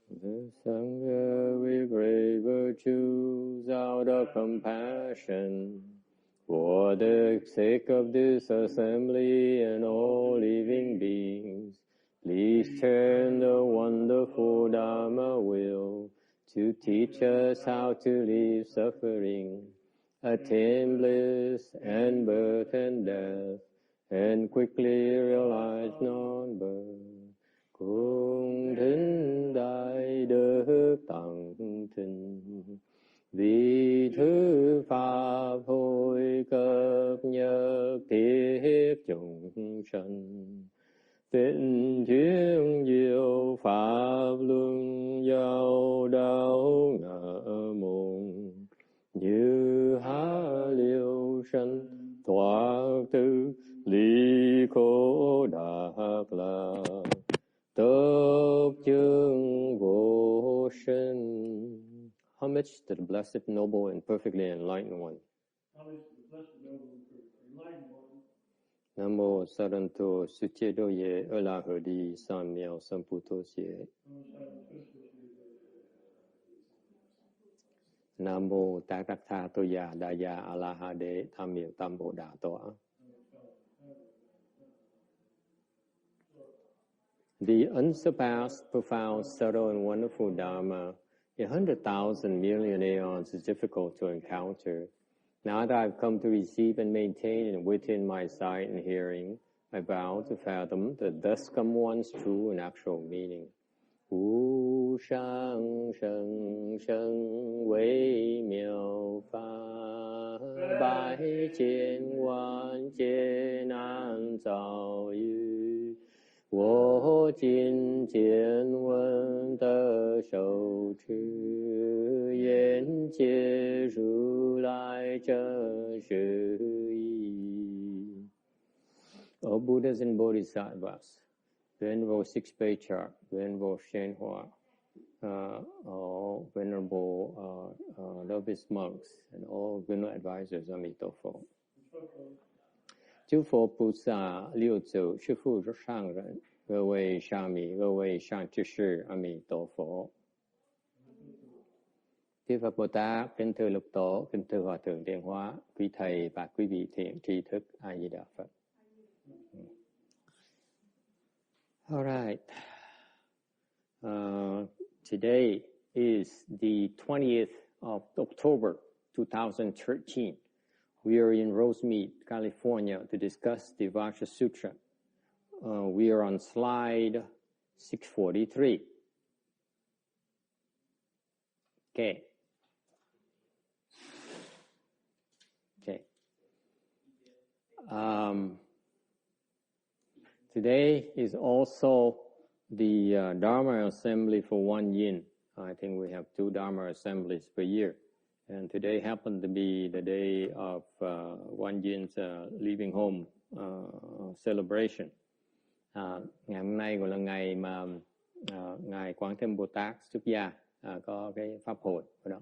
The Sangha with great virtues out of compassion for the sake of this assembly and all living beings. Please turn the wonderful Dharma wheel to teach us how to leave suffering, attain bliss and birth and death, and quickly realize non-birth. Cung thính đại đức tặng thinh, vì thứ pháp hồi cấp nhất thiết chúng sanh. Tịnh thuyết diệu pháp luân giao đạo ngã môn, như há liêu sanh thoát tư ly khổ đạt lạc. Tập chương vô sinh. Homage to the blessed, noble, and perfectly enlightened one. Homage to the blessed, noble, and perfectly enlightened one. Namo Saranto Suchedo Ye Ola Hodi San Miao Samputo Ye. Namo Tarakta Toya Daya Alahade Tamil Tambo Da Toa. The unsurpassed, profound, subtle, and wonderful Dharma, 100,000 million aeons is difficult to encounter. Now that I've come to receive and maintain it within my sight and hearing, I vow to fathom the thus come one's true and actual meaning. Wu shang sheng sheng wei miao fa, bai jian wan jian an zao yu. 我今见闻得受持，愿解如来真实义。O Buddhas and Bodhisattvas, Venerable Six Patriarch, Venerable Shenhua, all Venerable Novice monks, and all Venerable advisors, Amitabha. 诸佛菩萨六祖师父上人，各位沙弥，各位上居士，阿弥陀佛。Chư Phật Bồ Tát, kính thưa Lục Tổ, kính thưa Hòa Thượng Điền Hóa, quý thầy và quý vị thiện tri thức, A Di Đà Phật. All right. Today is the 20th of October 2013. We are in Rosemead, California, to discuss the Vajra Sutra. We are on slide 643. Okay. Today is also the Dharma assembly for One Yin. I think we have 2 Dharma assemblies per year. And today happened to be the day of One Yin's leaving home celebration. Ngày hôm nay gọi là ngày mà Ngài Quán Thế Bồ Tát xuất gia có cái pháp hội của đó.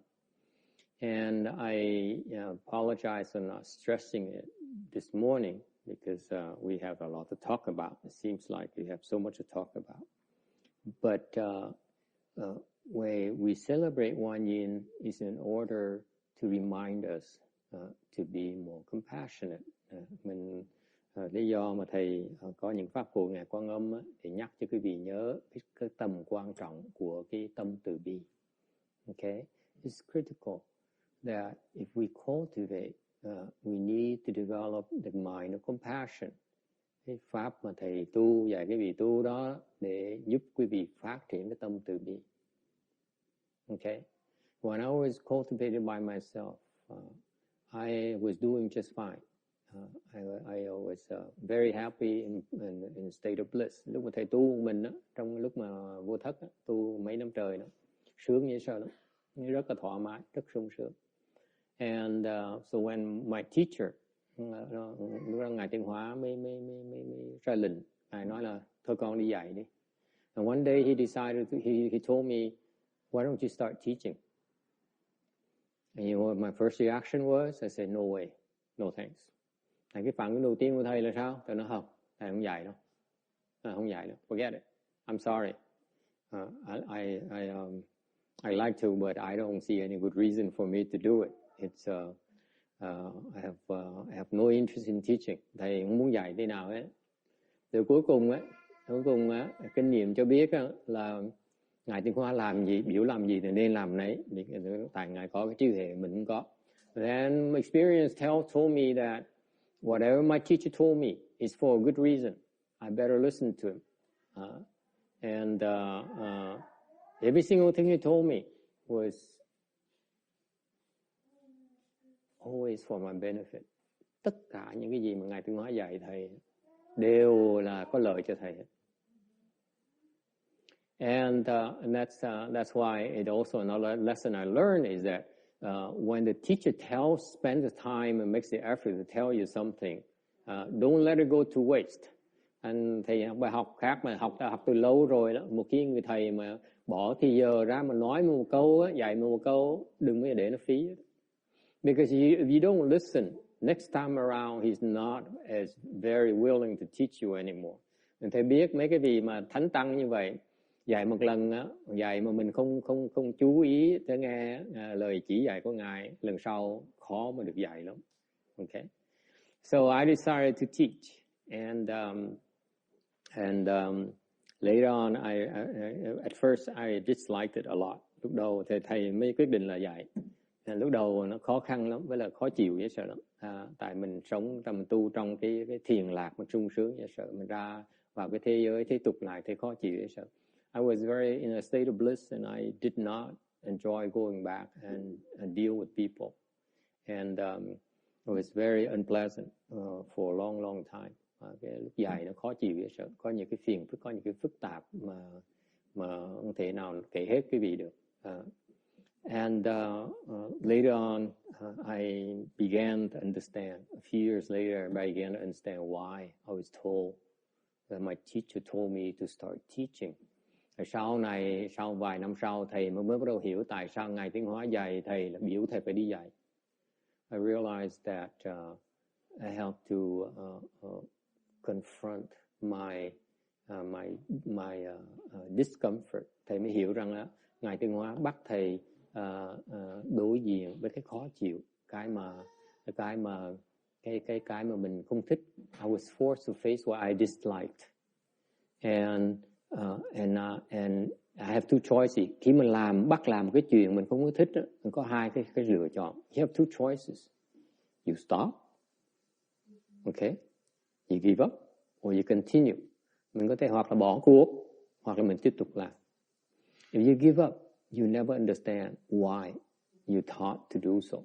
And I apologize for not stressing it this morning because we have a lot to talk about. It seems like we have so much to talk about. But when we celebrate One Yin is in order to remind us to be more compassionate. Lý do mà thầy có những pháp hội Ngài Quan Âm để nhắc cho quý vị nhớ cái tầm quan trọng của cái tâm từ bi. Okay, it's critical that if we cultivate, we need to develop the mind of compassion. Cái pháp mà thầy tu dạy quý vị tu đó để giúp quý vị phát triển cái tâm từ bi. Okay, when I was cultivated by myself, I was doing just fine. I was very happy in a state of bliss. Lúc mà thầy tu mình đó, trong lúc mà vô thất đó, tu mấy năm trời đó, sướng như sao đó, rất là thoải mái, rất sung sướng. And so when my teacher, lúc đó Ngài Tiên Hóa mới ra lệnh, Ngài nói là thôi con đi dạy đi. And one day he decided, he told me, why don't you start teaching? And you know what my first reaction was? I said, no way, no thanks. Cái phản ứng đầu tiên của thầy là sao? Thầy nói không, thầy không dạy đâu. Không dạy đâu, forget it. I'm sorry. I like to, but I don't see any good reason for me to do it. It's I have no interest in teaching. Thầy không muốn dạy thế nào hết. Từ cuối cùng kinh nghiệm cho biết là Ngài Tiến Hóa làm gì, biểu làm gì thì nên làm nấy. Tại Ngài có cái trí huệ mình không có. Then experience told me that whatever my teacher told me is for a good reason. I better listen to him. And every single thing he told me was always for my benefit. Tất cả những cái gì mà Ngài Tiến Hóa dạy thầy đều là có lợi cho thầy. And that's why it also another lesson I learned is that when the teacher spends the time and makes the effort to tell you something, don't let it go to waste. Anh thầy học bài học khác mà học từ lâu rồi đó, một cái người thầy mà bỏ thì giờ ra mà nói một câu dạy một câu, đừng có để nó phí. Because if you don't listen, next time around he's not as very willing to teach you anymore. Mình thầy biết mấy cái gì mà thánh tăng như vậy, dạy một lần dạy mà mình không chú ý tới nghe lời chỉ dạy của Ngài, lần sau khó mà được dạy lắm. Okay. So I decided to teach, and later on at first I disliked it a lot. Lúc đầu thầy mới quyết định là dạy. Lúc đầu nó khó khăn lắm, với là khó chịu dễ sợ lắm. Tại mình sống, mình tu trong cái thiền lạc mà sung sướng dễ sợ, mình ra vào cái thế giới thế tục lại thấy khó chịu dễ sợ. I was very in a state of bliss, and I did not enjoy going back and deal with people, and it was very unpleasant for a long time. Cái lúc dài nó khó chịu dễ sợ, có những cái phiền phức, có những cái phức tạp mà không thể nào kể hết cái gì được. And later on, I began to understand. A few years later, I began to understand why I was told that my teacher told me to start teaching. Sau này, sau vài năm sau, thầy mới bắt đầu hiểu tại sao Ngài Tiến Hóa dạy thầy là biểu thầy phải đi dạy. I realized that I have to confront my discomfort. Thầy mới hiểu rằng là Ngài Tiến Hóa bắt thầy đối diện với cái khó chịu, cái mà mình không thích. I was forced to face what I disliked, and I have two choices. Khi mình bắt làm cái chuyện mình không có thích, mình có hai cái lựa chọn. You have two choices. You stop, okay? You give up, or you continue. Mình có thể hoặc là bỏ cuộc, hoặc là mình tiếp tục làm. If you give up, you never understand why you thought to do so.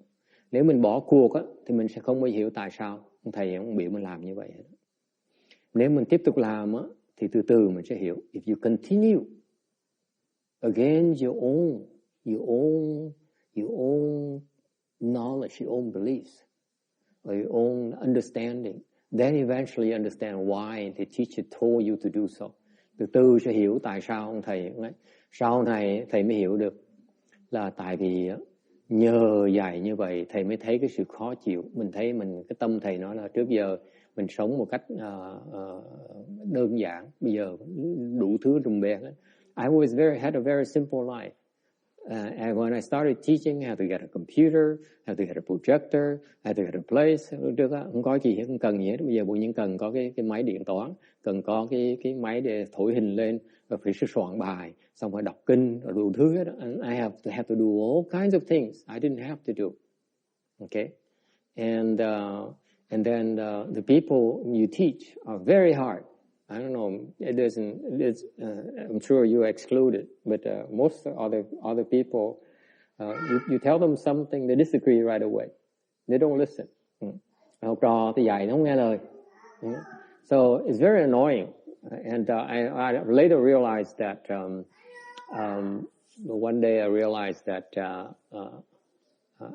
Nếu mình bỏ cuộc thì mình sẽ không bao hiểu tại sao thầy không biểu mình làm như vậy. Nếu mình tiếp tục làm thì từ từ mình sẽ hiểu. If you continue against your own knowledge, your own beliefs, or your own understanding, then eventually understand why the teacher told you to do so. Từ từ sẽ hiểu tại sao ông thầy. Sau này thầy mới hiểu được là tại vì nhờ dạy như vậy thầy mới thấy cái sự khó chịu. Mình thấy cái tâm thầy nói là trước giờ mình sống một cách đơn giản, bây giờ đủ thứ trùng bẹt. I had a very simple life. And when I started teaching, I had to get a computer, I had to get a projector, I had to get a place. Trước không có gì hết, không cần gì hết. Bây giờ bộ nhiên cần có cái máy điện toán, cần có cái máy để thổi hình lên, rồi phải soạn bài, xong phải đọc kinh, rồi đủ thứ hết. And I have to do all kinds of things I didn't have to do. Okay, and then the people you teach are very hard. I don't know. I'm sure you're excluded, but most other people, you tell them something, they disagree right away. They don't listen. Học trò thì dạy nó không nghe lời. So it's very annoying. And I later realized that one day I realized that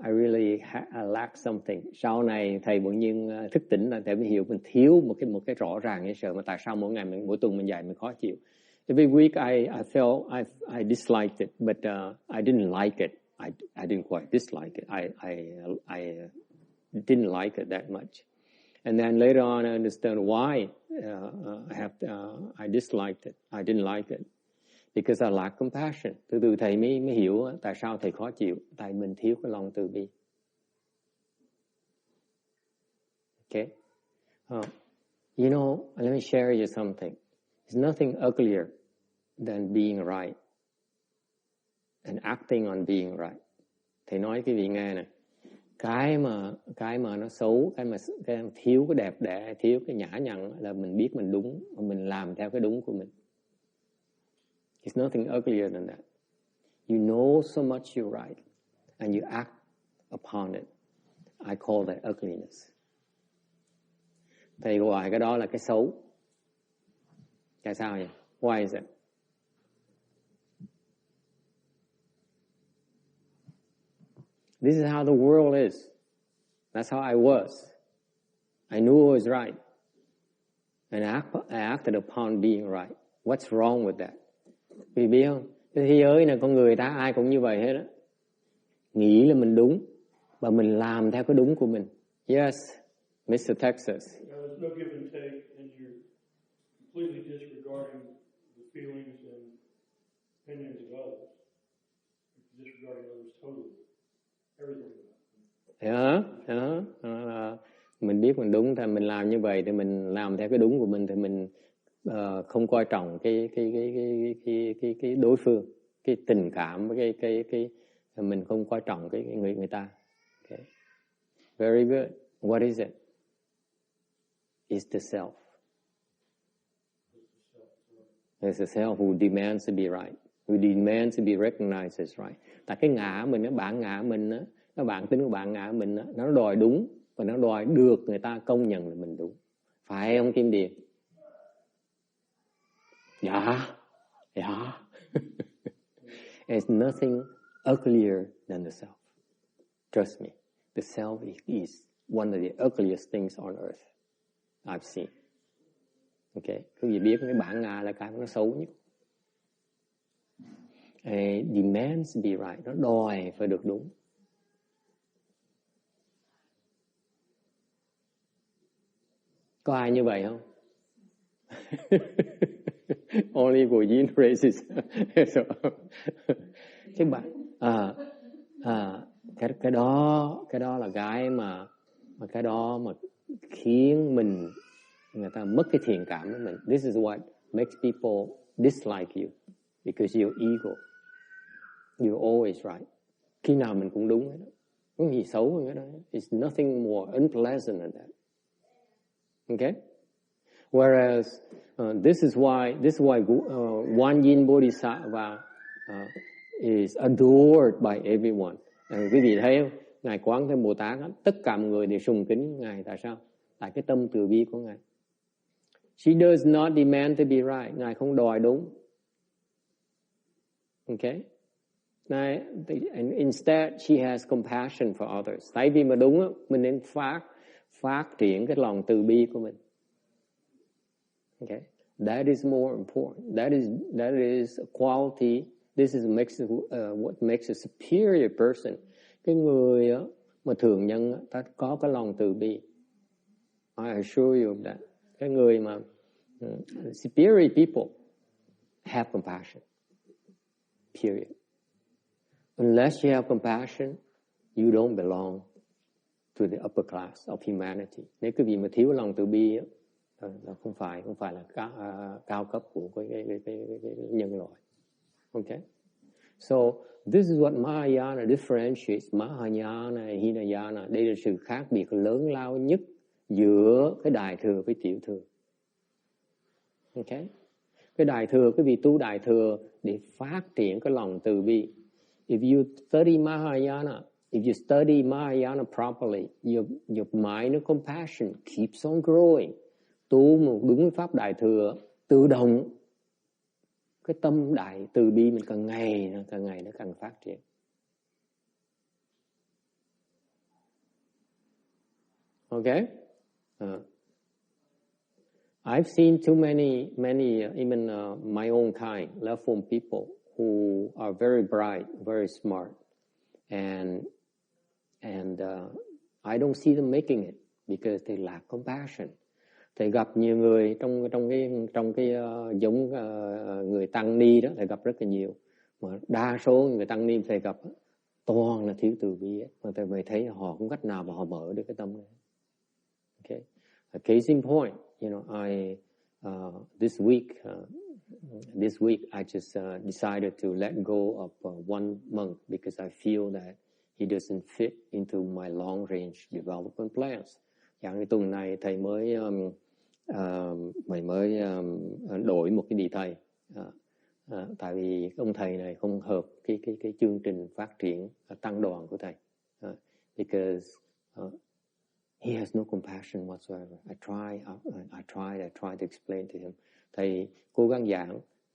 I really lack something. Sau này thầy bỗng nhiên thức tỉnh là thầy mới hiểu mình thiếu một cái rõ ràng như sợ mà tại sao mỗi tuần mình dạy mình khó chịu. Every week I felt I disliked it, but I didn't like it. I didn't quite dislike it. I didn't like it that much. And then later on I understand why I disliked it. I didn't like it Because I lack compassion. Từ từ thầy mới hiểu tại sao thầy khó chịu. Tại mình thiếu cái lòng từ bi. Okay? You know, let me share you something. There's nothing uglier than being right and acting on being right. Thầy nói cái vị nghe nè, cái mà nó xấu, cái thiếu cái đẹp đẽ, thiếu cái nhã nhặn là mình biết mình đúng và mình làm theo cái đúng của mình. There's nothing uglier than that. You know so much you're right and you act upon it. I call that ugliness. Thầy gọi cái đó là cái xấu. Tại sao vậy? Why is it? This is how the world is. That's how I was. I knew I was right. And I acted upon being right. What's wrong with that? Vì biết không? Cái thế giới này con người ta ai cũng như vậy hết á. Nghĩ là mình đúng và mình làm theo cái đúng của mình. Yes, Mr. Texas. There's no give and take, and you're completely disregarding the feelings and opinions of others. You're disregarding others totally. Mình biết mình đúng thì mình làm như vậy thì mình làm theo cái đúng của mình thì mình không coi trọng cái đối phương, cái tình cảm với cái mình không coi trọng cái người ta. Okay. Very good. What is it? It's the self. It's the self who demands to be right, who demands to be recognized as right. Tại cái ngã mình, cái bản ngã mình á, cái bản tính của bản ngã mình á, nó đòi đúng và nó đòi được người ta công nhận là mình đúng. Phải không Kim Điền? Dạ. There's nothing uglier than the self. Trust me. The self is one of the ugliest things on earth I've seen. Okay. Quý vị biết cái bản ngã là cái nó xấu nhất. It demands to be right. Nó đòi phải được đúng. Có ai như vậy không? Only for yin races. Cái bạn cái đó là cái mà cái đó mà khiến người ta mất cái thiện cảm của mình. This is what makes people dislike you because your ego. You're always right. Khi nào mình cũng đúng hết đó. Không gì xấu hơn cái đó. It's nothing more unpleasant than that. Okay? Whereas this is why One Yin Bodhisattva is adored by everyone. Quý vị thấy không? Ngài Quán Thế Bồ Tát tất cả mọi người đều sùng kính Ngài. Tại sao? Tại cái tâm từ bi của Ngài. She does not demand to be right. Ngài không đòi đúng. Okay? And instead she has compassion for others. Tại vì mà đúng mình nên phát triển cái lòng từ bi của mình. Okay, that is more important. That is a quality. This is what makes a superior person. Cái người mà thường nhân ta có cái lòng từ bi. I assure you of that. Cái người mà superior people have compassion. Period. Unless you have compassion, you don't belong to the upper class of humanity. Nếu quý vị mà thiếu lòng từ bi là không phải là cao cấp của cái nhân loại. Okay? So this is what Mahayana differentiates Mahayana and Hinayana. Đây là sự khác biệt lớn lao nhất giữa cái đại thừa với tiểu thừa. Okay? Cái đại thừa, quý vị tu đại thừa để phát triển cái lòng từ bi. If you study Mahayana properly, your mind of compassion keeps on growing. Tu một đúng pháp đại thừa, tự động cái tâm đại từ bi mình càng ngày nó càng phát triển. Okay? I've seen too many even my own kind, left form people who are very bright, very smart, and I don't see them making it because they lack compassion. Thầy gặp nhiều người trong cái giống người tăng ni đó, thầy gặp rất là nhiều, mà đa số người tăng ni thầy gặp toàn là thiếu từ bi ấy. Mà thầy thấy họ không cách nào mà họ mở được cái tâm này. Okay, a case in point, you know, I this week I just decided to let go of one monk because I feel that he doesn't fit into my long range development plans. Chẳng cái tuần này thầy mới đổi một cái vị thầy, tại vì ông thầy này không hợp cái chương trình phát triển tăng đoàn của thầy, because he has no compassion whatsoever. I tried to explain to him. Thầy cố gắng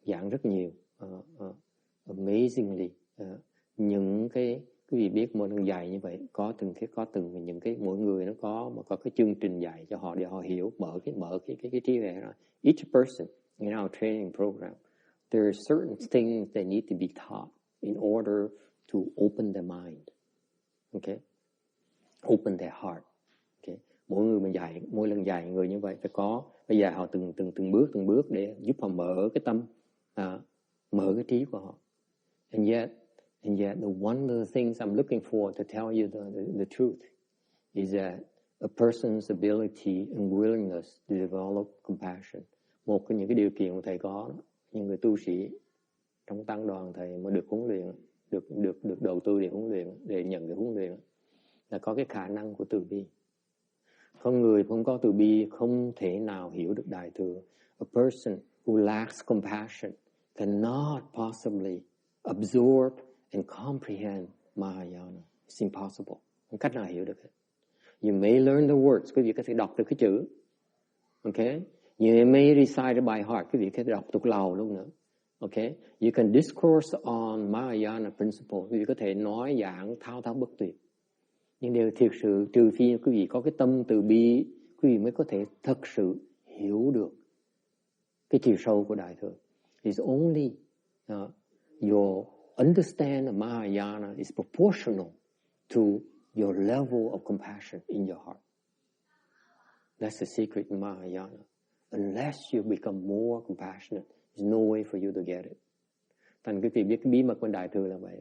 giảng rất nhiều, amazingly, những cái quý vị biết mỗi lần dạy như vậy có từng những cái mỗi người nó có cái chương trình dạy cho họ để họ hiểu, mở cái trí tuệ ra. Each person in our training program, there are certain things that need to be taught in order to open their mind, okay, open their heart. Okay. Mỗi lần dạy người như vậy phải có, bây giờ họ từng bước để giúp họ mở cái tâm, mở cái trí của họ. And yet one of the things I'm looking for to tell you the truth is that a person's ability and willingness to develop compassion. Một trong những cái điều kiện mà thầy có, những người tu sĩ trong tăng đoàn thầy mà được huấn luyện, được đầu tư để huấn luyện, để nhận cái huấn luyện, là có cái khả năng của từ bi. Con người không có từ bi không thể nào hiểu được Đại Thừa. A person who lacks compassion cannot possibly absorb and comprehend Mahayana. It's impossible. Không cách nào hiểu được hết. You may learn the words, quý vị có thể đọc được cái chữ. Okay? You may recite it by heart, quý vị có thể đọc tục lầu luôn nữa. Okay? You can discourse on Mahayana principle, quý vị có thể nói giảng thao thao bất tuyệt. Nhưng điều thiệt sự trừ phi quý vị có cái tâm từ bi, quý vị mới có thể thật sự hiểu được cái chiều sâu của Đại Thừa. It's only your understand of Mahayana is proportional to your level of compassion in your heart. That's the secret in Mahayana. Unless you become more compassionate, there's no way for you to get it. Thành quý vị biết cái bí mật của Đại Thừa là vậy.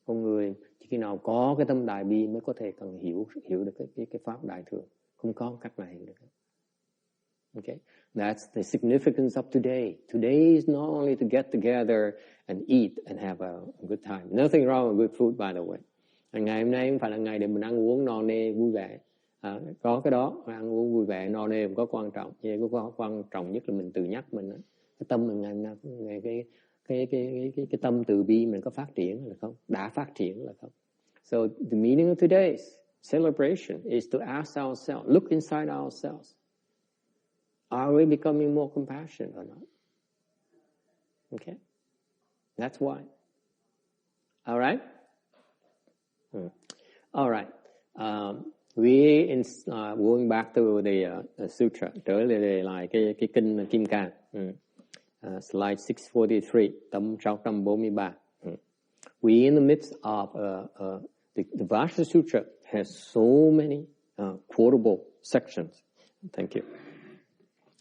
Con người chỉ khi nào có cái tâm đại bi mới có thể cần hiểu được cái pháp Đại Thừa. Không có cách nào hiểu được. Okay, that's the significance of today. Today is not only to get together and eat and have a good time. Nothing wrong with good food, by the way. Ngày hôm nay không phải là ngày để mình ăn uống no nê vui vẻ. Có cái đó, ăn uống vui vẻ no nê không có quan trọng. Nhưng có quan trọng nhất là mình tự nhắc mình, cái tâm mình ngày nào cái tâm từ bi mình có phát triển là không? Đã phát triển là không? So the meaning of today's celebration is to ask ourselves, look inside ourselves. Are we becoming more compassionate or not? Okay? That's why. All right? All right. We going back to the Sutra. Trở lại cái kinh Kim Cang. Slide 643, tâm 643. We in the midst of the Vajra Sutra has so many quotable sections. Thank you.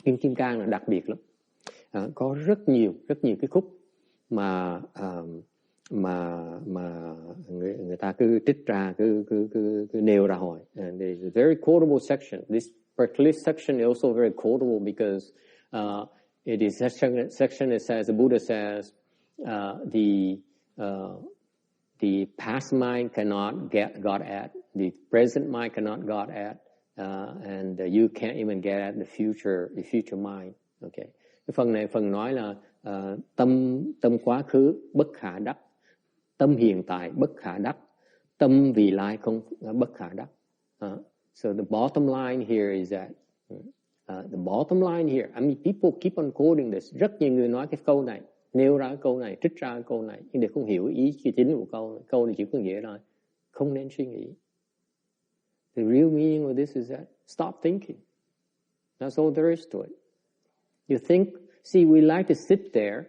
Kinh Kim Cang là đặc biệt lắm, có rất nhiều cái khúc mà người ta cứ trích ra, cứ nêu ra hỏi. And there is a very quotable section. This particular section is also very quotable because it is a section that says, the Buddha says, the past mind cannot got at, the present mind cannot got at, and you can't even get at the future mind. Okay. Cái phần này phần nói là tâm quá khứ bất khả đắc, tâm hiện tại bất khả đắc, tâm vị lai không bất khả đắc. So the bottom line here is that the bottom line here, I mean, people keep on quoting this. Rất nhiều người nói cái câu này, nêu ra cái câu này, trích ra cái câu này, nhưng để không hiểu ý chính của câu này. Câu này chỉ có nghĩa là không nên suy nghĩ. The real meaning of this is that stop thinking. That's all there is to it. You think, see, we like to sit there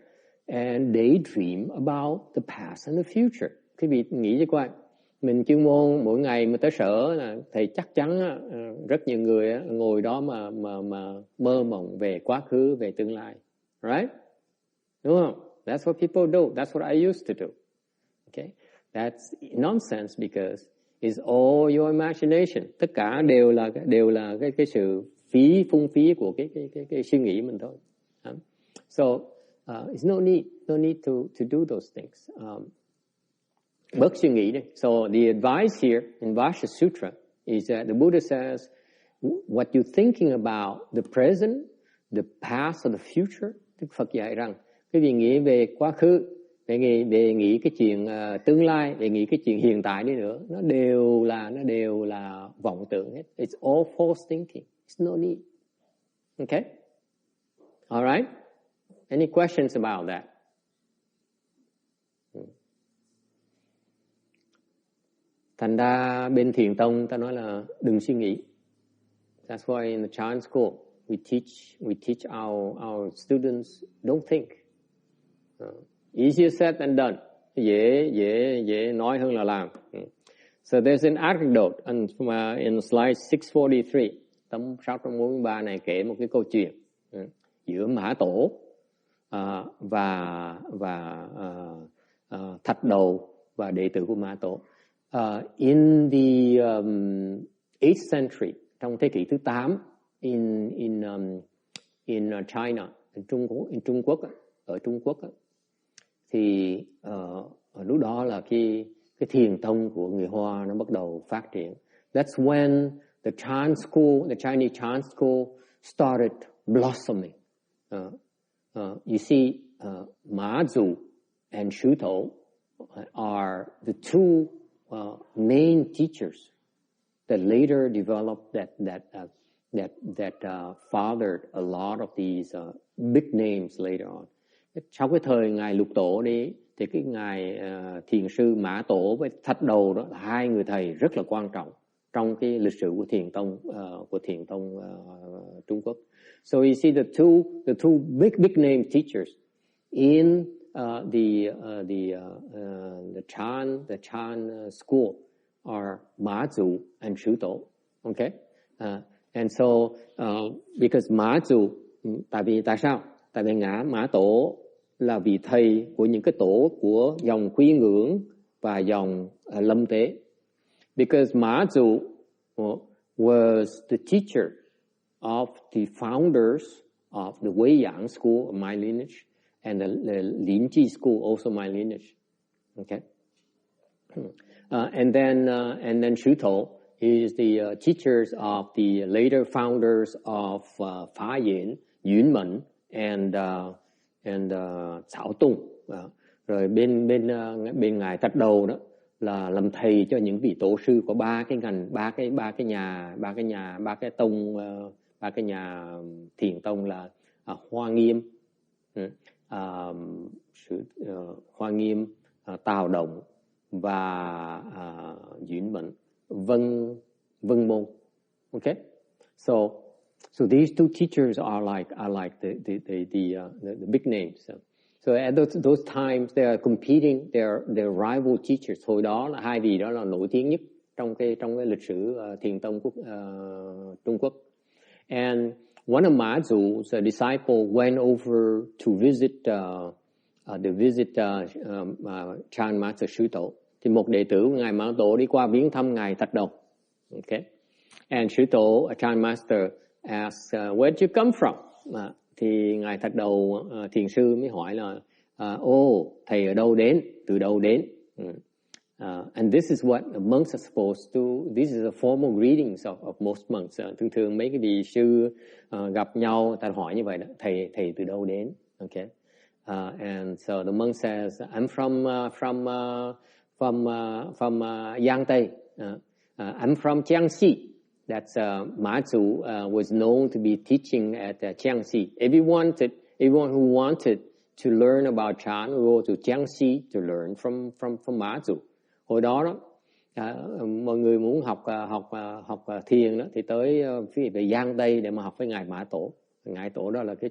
and daydream about the past and the future. Quý vị nghĩ cho coi, mình chuyên môn mỗi ngày mà tới sở là thầy chắc chắn rất nhiều người ngồi đó mà mơ mộng về quá khứ, về tương lai, right? Đúng không? That's what people do. That's what I used to do. Okay, that's nonsense because it's all your imagination. Tất cả đều là cái sự phung phí của cái suy nghĩ mình thôi. So it's no need to do those things. Bớt suy nghĩ đi. So the advice here in Vajra Sutra is that the Buddha says, what you're thinking about the present, the past or the future. Đức Phật dạy rằng cái việc nghĩ về quá khứ, về nghĩ cái chuyện tương lai, về nghĩ cái chuyện hiện tại đi nữa, nó đều là vọng tưởng hết. It's all false thinking. It's no need. Okay? All right? Any questions about that? Thành ra bên Thiền tông ta nói là đừng suy nghĩ. That's why in the Chan school we teach our students don't think. Easier said than done. Dễ nói hơn là làm. So there's an anecdote in slide 643. Tấm 643 này kể một cái câu chuyện giữa Mã Tổ và Thạch Đầu và đệ tử của Mã Tổ. In the 8th century, trong thế kỷ thứ 8, in China, Trung Quốc, ở Trung Quốc, thì lúc đó là cái thiền tông của người Hoa nó bắt đầu phát triển. That's when the Chinese Chan school started blossoming. You see, Ma Zu and Shu Tou are the two main teachers that later developed that fathered a lot of these big names later on. Sau cái thời ngài Lục Tổ đi thì cái ngài thiền sư Mã Tổ với Thạch Đầu đó là hai người thầy rất là quan trọng trong cái lịch sử của thiền tông Trung Quốc. So you see the two big name teachers in the Chan school are Ma Zu and Shu Tou. Okay, and so because Ma Zu, tại sao? Tại vì Mã Tổ là vị thầy của những cái tổ của dòng Quý Ngưỡng và dòng Lâm Tế. Because Ma Zu was the teacher of the founders of the Wei Yang school of my lineage and the Lin Chi school, also my lineage. Okay, and then Shu Tou is the teachers of the later founders of Phá Yin, Yun Mẫn and Xảo Tung. Rồi bên ngài Thạch Đầu đó là làm thầy cho những vị tổ sư của ba cái nhà thiền tông là Hoa Nghiêm, Tào Động và Duyên Mẫn, Vân Môn. Okay, so these two teachers are like the big names. So at those times they are competing, they're rival teachers. Hồi đó là hai vị đó là nổi tiếng nhất trong cái lịch sử thiền tông Trung Quốc. And one of Ma Zu's disciples went over to visit Chan Master Shu Tou. Thì một đệ tử của ngài Mã Tổ đi qua viếng thăm ngài Thạch Đầu. Okay, and Shu Tou, Chan Master, asked, "Where did you come from?" Thì ngài Thạch Đầu thiền sư mới hỏi là, thầy ở đâu đến, từ đâu đến? And this is what the monks are supposed to. This is a formal greetings of most monks. Thường mấy cái vị sư gặp nhau, ta hỏi như vậy đó, thầy từ đâu đến? Okay, and so the monk says, "I'm from Giang Tây. I'm from Jiangxi." That's Ma Zu was known to be teaching at Jiangxi. Everyone who wanted to learn about Chan would go to Jiangxi to learn from Ma Zu. Hồi đó mọi người muốn học thiền đó thì tới về Giang Tây để mà học với ngài Mã Tổ. Ngài Tổ đó là cái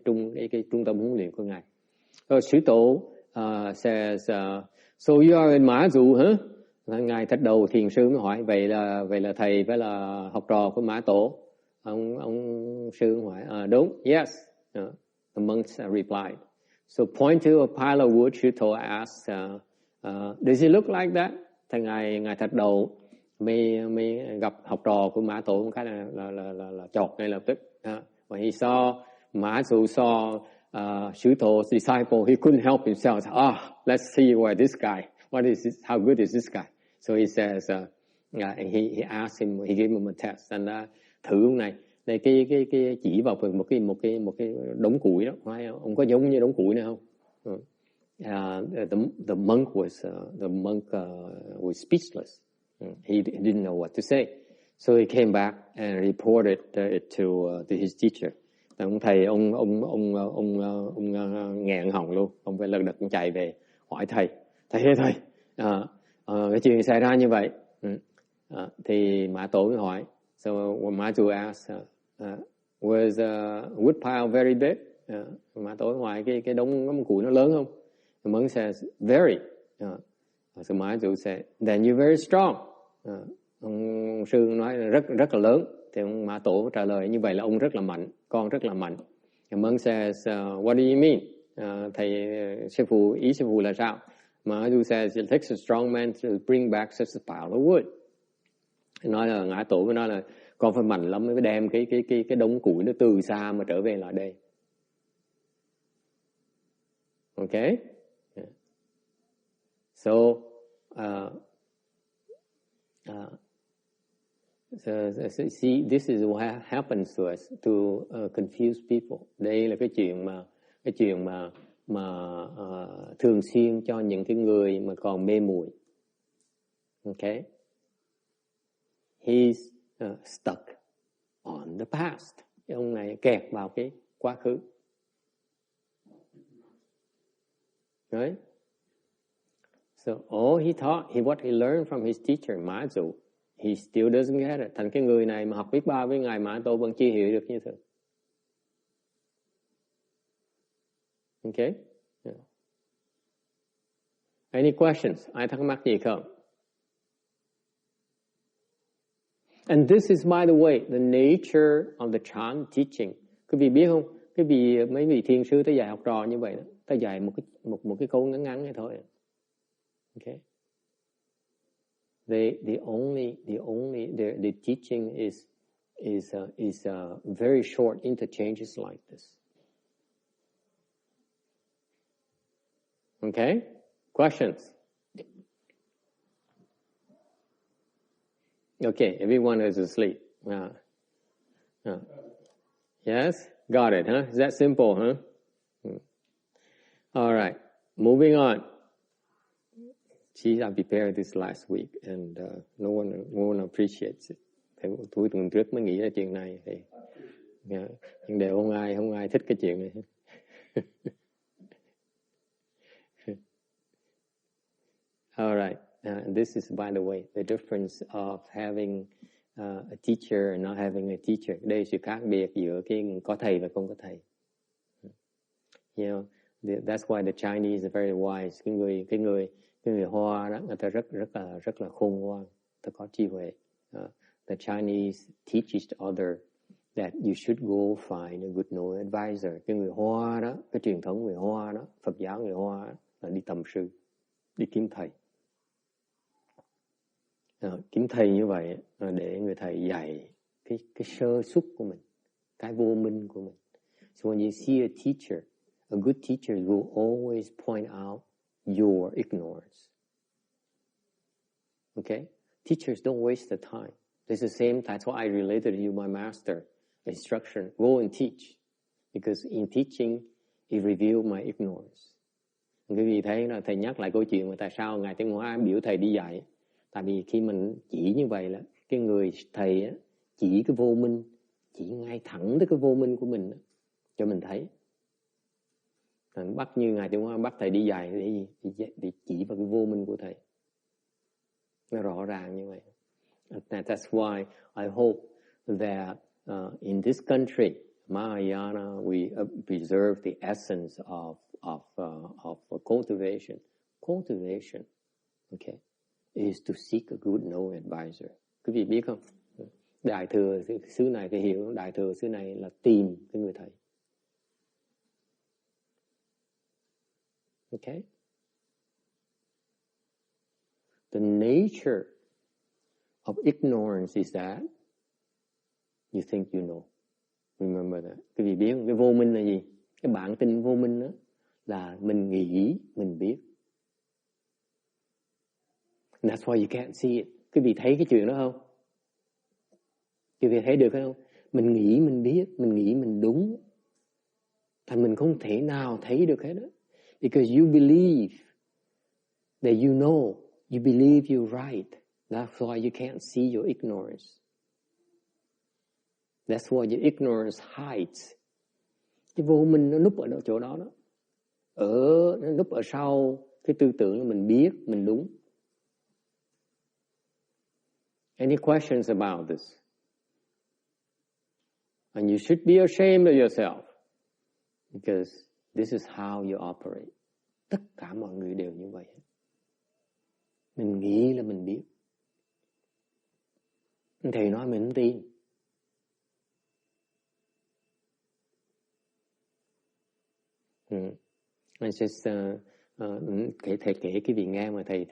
trung tâm huấn luyện của ngài. So Shu Tou says, "So you are in Ma Zu, huh?" Ngài Thạch Đầu Thiền sư mới hỏi vậy là thầy phải là học trò của Mã Tổ. Ông sư hỏi đúng, yes. The monks replied. So point to a pile of wood, Shuto asked, does he look like that? Thì ngài Thạch Đầu mới gặp học trò của Mã Tổ một cái là chọt ngay lập tức. When he saw Mã Tổ saw Shuto's disciple, he couldn't help himself. Let's see where this guy. How good is this guy? So he says, he asked him, he gave him a test, and thử ông này cái chỉ vào một cái đống củi đó, ông có giống như đống củi này không? The monk was speechless. He didn't know what to say, so he came back and reported it to his teacher. Ông thầy ông nghẹn họng luôn, ông phải lật đật chạy về hỏi thầy cái chuyện xảy ra như vậy. Thì Mã Tổ mới hỏi. So when Mã Tổ asked, was wood pile very big? Mã Tổ hỏi cái đống củi nó lớn không? The monk says very. So Mã Tổ said, then you're very strong. Ông sư nói là rất là lớn. Thì ông Mã Tổ trả lời như vậy là ông rất là mạnh, con rất là mạnh. The monk says, what do you mean? Ý sư phụ là sao? Mã Tổ says, it takes a strong man to bring back such a pile of wood. Nói là Ngã Tổ mới nói là con phải mạnh lắm mới đem cái đống củi nó từ xa mà trở về lại đây. Okay? So, see, this is what happens to us to confuse people. Đây là cái chuyện mà thường xuyên cho những cái người mà còn mê muội. Okay? He's stuck on the past. Cái ông này kẹt vào cái quá khứ. Right? So all he thought, what he learned from his teacher Mã Dụ, he still doesn't get it. Thành cái người này mà học biết bao với ngài Mã Tổ vẫn chưa hiểu được như thế. Okay? Yeah. Any questions? Ai thắc mắc gì không? And this is, by the way, the nature of the Chan teaching. Quý vị biết không? Mấy vị thiền sư tới dạy học trò như vậy đó. Ta dạy một cái câu ngắn này thôi. Okay? The teaching is very short interchanges like this. Okay? Questions? Okay, everyone is asleep. Yes? Got it, huh? Is that simple, huh? All right. Moving on. I prepared this last week and no one appreciates it. Tôi tuần trước mới nghĩ ra chuyện này thì nhưng đều không ai thích cái chuyện này. All right. This is, by the way, the difference of having a teacher and not having a teacher. Đây là sự khác biệt giữa cái có thầy và không có thầy. You know, that's why the Chinese are very wise. Cái người Hoa đó, người ta rất là khôn ngoan, ta có trí huệ. The Chinese teach each other that you should go find a good knowing advisor. Cái người Hoa đó, cái truyền thống người Hoa đó, Phật giáo người Hoa đó, là đi tầm sư, đi kiếm thầy. Kiếm thầy như vậy để người thầy dạy cái sơ xuất của mình, cái vô minh của mình. So when you see a teacher, a good teacher will always point out your ignorance. Okay? Teachers don't waste the time. It's the same, that's why I related to you my master instruction. Go and teach. Because in teaching, it revealed my ignorance. Quý vị thấy là thầy nhắc lại câu chuyện mà tại sao Ngài Tiên Hóa biểu thầy đi dạy. Tại vì khi mình chỉ như vậy là cái người thầy á, chỉ cái vô minh, chỉ ngay thẳng tới cái vô minh của mình á, cho mình thấy. Bắt như Ngài Tiên Hóa bắt thầy đi dạy để chỉ vào cái vô minh của thầy. Nó rõ ràng như vậy. That's why I hope that in this country, Mahayana, we preserve the essence of cultivation. Cultivation, okay? is to seek a good knowing advisor. Quý vị biết không? Đại thừa xứ này phải hiểu, đại thừa xứ này là tìm cái người thầy. Okay? The nature of ignorance is that you think you know. Remember that. Quý vị biết cái vô minh là gì? Cái bản tính vô minh đó là mình nghĩ mình biết. And that's why you can't see it. Quý vị thấy cái chuyện đó không? Quý vị thấy được không? Mình nghĩ mình biết, mình nghĩ mình đúng. Thành mình không thể nào thấy được hết đó. Because you believe that you know, you believe you're right. That's why you can't see your ignorance. That's why your ignorance hides. Cái vô minh nó núp ở chỗ đó đó. Nó núp ở sau cái tư tưởng là mình biết, mình đúng. Any questions about this? And you should be ashamed of yourself. Because this is how you operate. Tất cả mọi người đều như vậy. Mình nghĩ là mình biết. Thầy nói mình không tin. Anh just thầy kể cái vị nghe mà thầy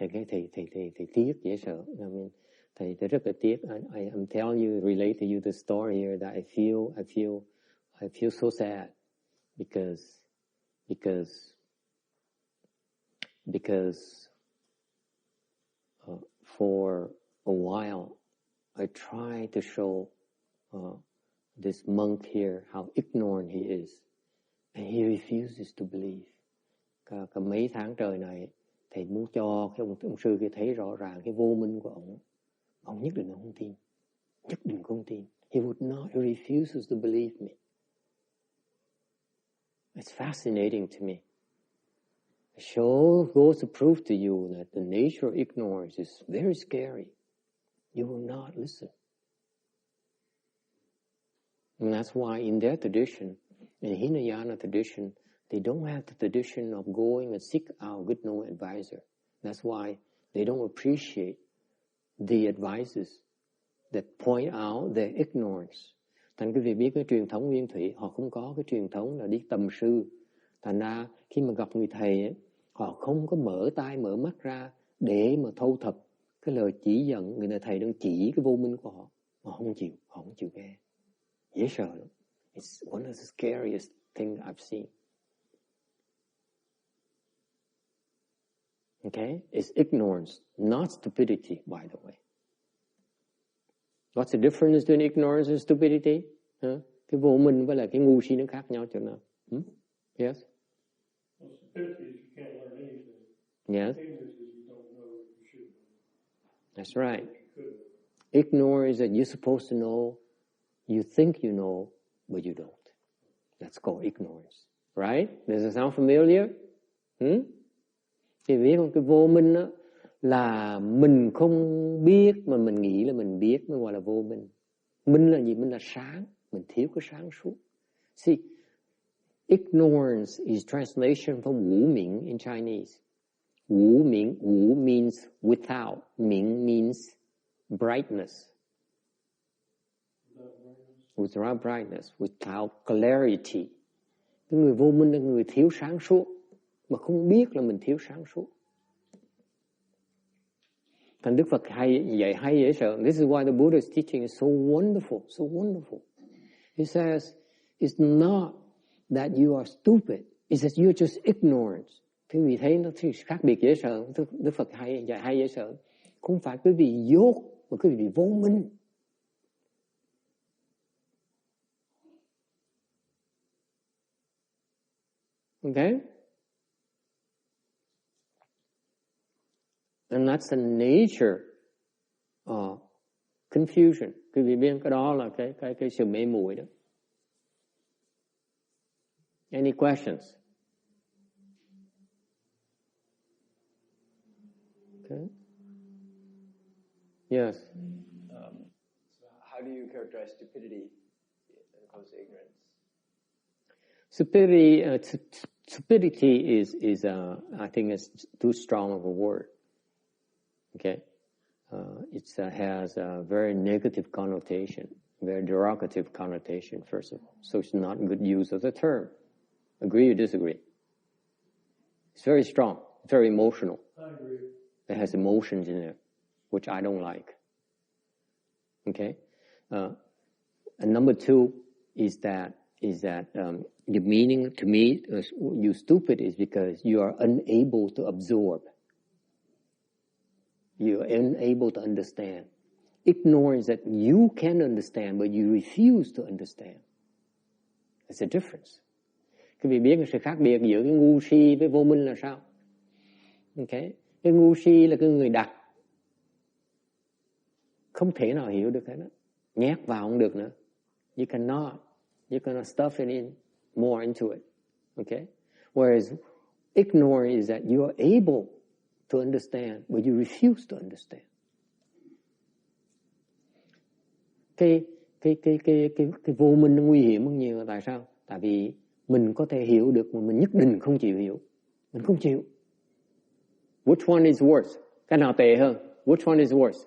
tiếc dễ sợ. Thầy rất là tiếc. I'm telling you, relate to you the story here that I feel so sad because for a while I tried to show this monk here how ignorant he is, and he refuses to believe. Cả mấy tháng trời này thầy muốn cho cái ông sư kia thấy rõ ràng cái vô minh của ông nhất định không tin, nhất định không tin. He refuses to believe me. It's fascinating to me. It goes to prove to you that the nature of ignorance is very scary. You will not listen. And that's why in their tradition, in Hinayana tradition, they don't have the tradition of going and seek out good knowing advisor. That's why they don't appreciate the advices that point out their ignorance. Thành quý vị biết cái truyền thống Nguyên Thủy, họ không có cái truyền thống là đi tầm sư. Thành ra khi mà gặp người thầy ấy, họ không có mở tai mở mắt ra để mà thâu thập cái lời chỉ dẫn người thầy đang chỉ cái vô minh của họ. Họ không chịu nghe. Dễ sợ lắm. It's one of the scariest things I've seen. Okay? It's ignorance, not stupidity, by the way. What's the difference between ignorance and stupidity? Cái vô minh với lại cái ngu si nó khác nhau chỗ nào? Yes? Well, stupidity is you can't learn anything. Yes? Ignorance is you don't know what you should know. That's right. Ignorance is that you're supposed to know, you think you know, but you don't. That's called ignorance. Right? Does it sound familiar? Thì biết không, cái vô minh đó là mình không biết mà mình nghĩ là mình biết mới gọi là vô minh. Minh là gì? Minh là sáng. Mình thiếu cái sáng suốt. See, ignorance is translation from Wu Ming in Chinese. Wu means without. Ming means brightness. Without brightness, without clarity. Cái người vô minh là người thiếu sáng suốt, mà không biết là mình thiếu sáng suốt. Thành Đức Phật hay dễ sợ. This is why the Buddha's teaching is so wonderful, so wonderful. He says, it's not that you are stupid, it's that you're just ignorant. Quý vị thấy nó khác biệt dễ sợ. Đức Phật hay dễ sợ. Không phải quý vị dốt, mà quý vị bị vô minh. Okay? And that's the nature of confusion. Quý vị biết cái đó là cái sự mê muội đó. Any questions? Okay. Yes. So how do you characterize stupidity as opposed to ignorance? Stupidity is I think it's too strong of a word. Okay, it has a very negative connotation, very derogative connotation. First of all, so it's not good use of the term. Agree or disagree? It's very strong, very emotional. I agree. It has emotions in it, which I don't like. Okay, and number two is that the meaning to me, you stupid, is because you are unable to absorb. You are unable to understand. Ignorance that you can understand, but you refuse to understand. There's a difference. Quý vị biết sự khác biệt giữa cái ngu si với vô minh là sao? Okay. Cái ngu si là cái người đặt, không thể nào hiểu được hết đó. Nhét vào không được nữa. You cannot stuff it in more into it. Okay? Whereas ignorance is that you are able to understand, but you refuse to understand. Cái vô minh nó nguy hiểm hơn nhiều. Tại sao? Tại vì mình có thể hiểu được mà mình nhất định không chịu hiểu. Mình không chịu. Which one is worse? Cái nào tệ hơn? Which one is worse?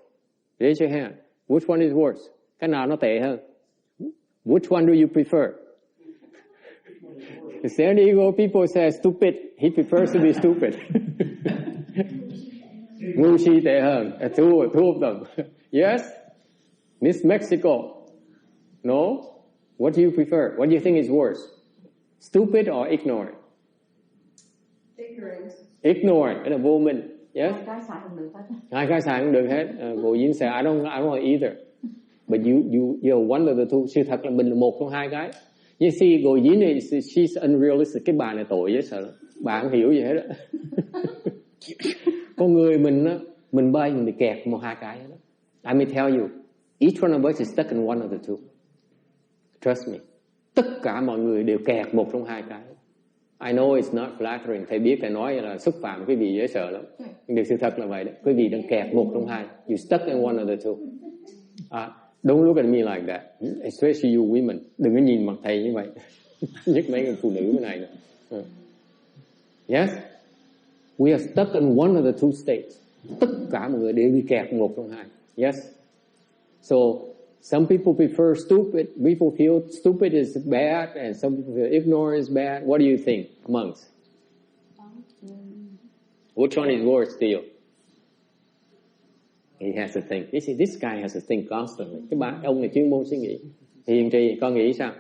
Raise your hand. Which one is worse? Cái nào nó tệ hơn? Which one do you prefer? The San Diego people say stupid. He prefers to be stupid. Ngu si tệ hơn. Two of them. Yes? Miss Mexico. No? What do you prefer? What do you think is worse? Stupid or ignorant? Ignorant. Ignorant. Đó là vô minh. Yes? Hai cái xài không được hết. Hai cái xài không được hết. Bộ Dinh say I don't want either. But you're one of the two. Sự thật là mình là một trong hai cái. You see, Go Yin is she's unrealistic. Cái bà này tội dễ sợ. Bà không hiểu gì hết đó. Con người mình á, mình bay mình bị kẹt một hai cái đó. I may tell you, each one of us is stuck in one of the two. Trust me. Tất cả mọi người đều kẹt một trong hai cái. I know it's not flattering. Thầy biết thầy nói là xúc phạm quý vị dễ sợ lắm. Nhưng sự thật là vậy đó. Quý vị đang kẹt một trong hai. You stuck in one of the two. Don't look at me like that. Especially you women. Đừng có nhìn mặt thầy như vậy. Nhất mấy người phụ nữ cái này. Yes? We are stuck in one of the two states. Tất cả mọi người đều bị kẹt một trong hai. Yes? So, some people prefer stupid. People feel stupid is bad, and some people feel ignorant is bad. What do you think, monks? Which one is worse to you? He has to think. You see, this guy has to think constantly. Ông này chuyên môn suy nghĩ. Hiền trì, con nghĩ sao?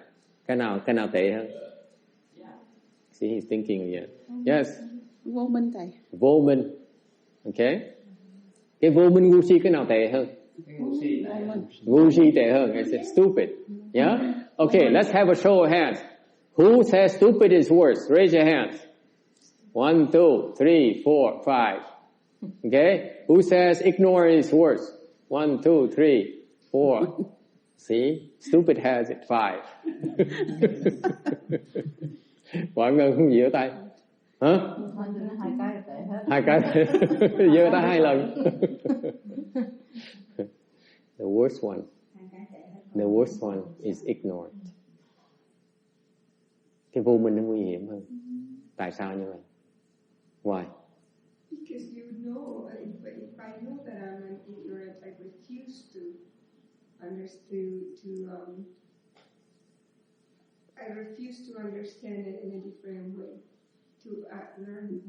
Cái nào tệ hơn? See, he's thinking again. Yes. Vô minh thầy. Vô minh. Okay. Cái vô minh ngu si cái nào tệ hơn? Ngu si tệ hơn. I said stupid. Yeah? Okay, let's have a show of hands. Who says stupid is worse? Raise your hands. 1, 2, 3, 4, 5. Okay? Who says ignorance is worse? 1, 2, 3, 4. See? Stupid has it. 5. Mọi người không giơ tay. Hả? Hai cái tệ hết. Hai cái giơ tay 2 lần. The worst one. The worst one is ignorant. Cái vô minh nó nguy hiểm hơn. Tại sao như vậy? Why? Because you know, if I know that I'm an ignorant, I refuse to understand it in a different way, to learn.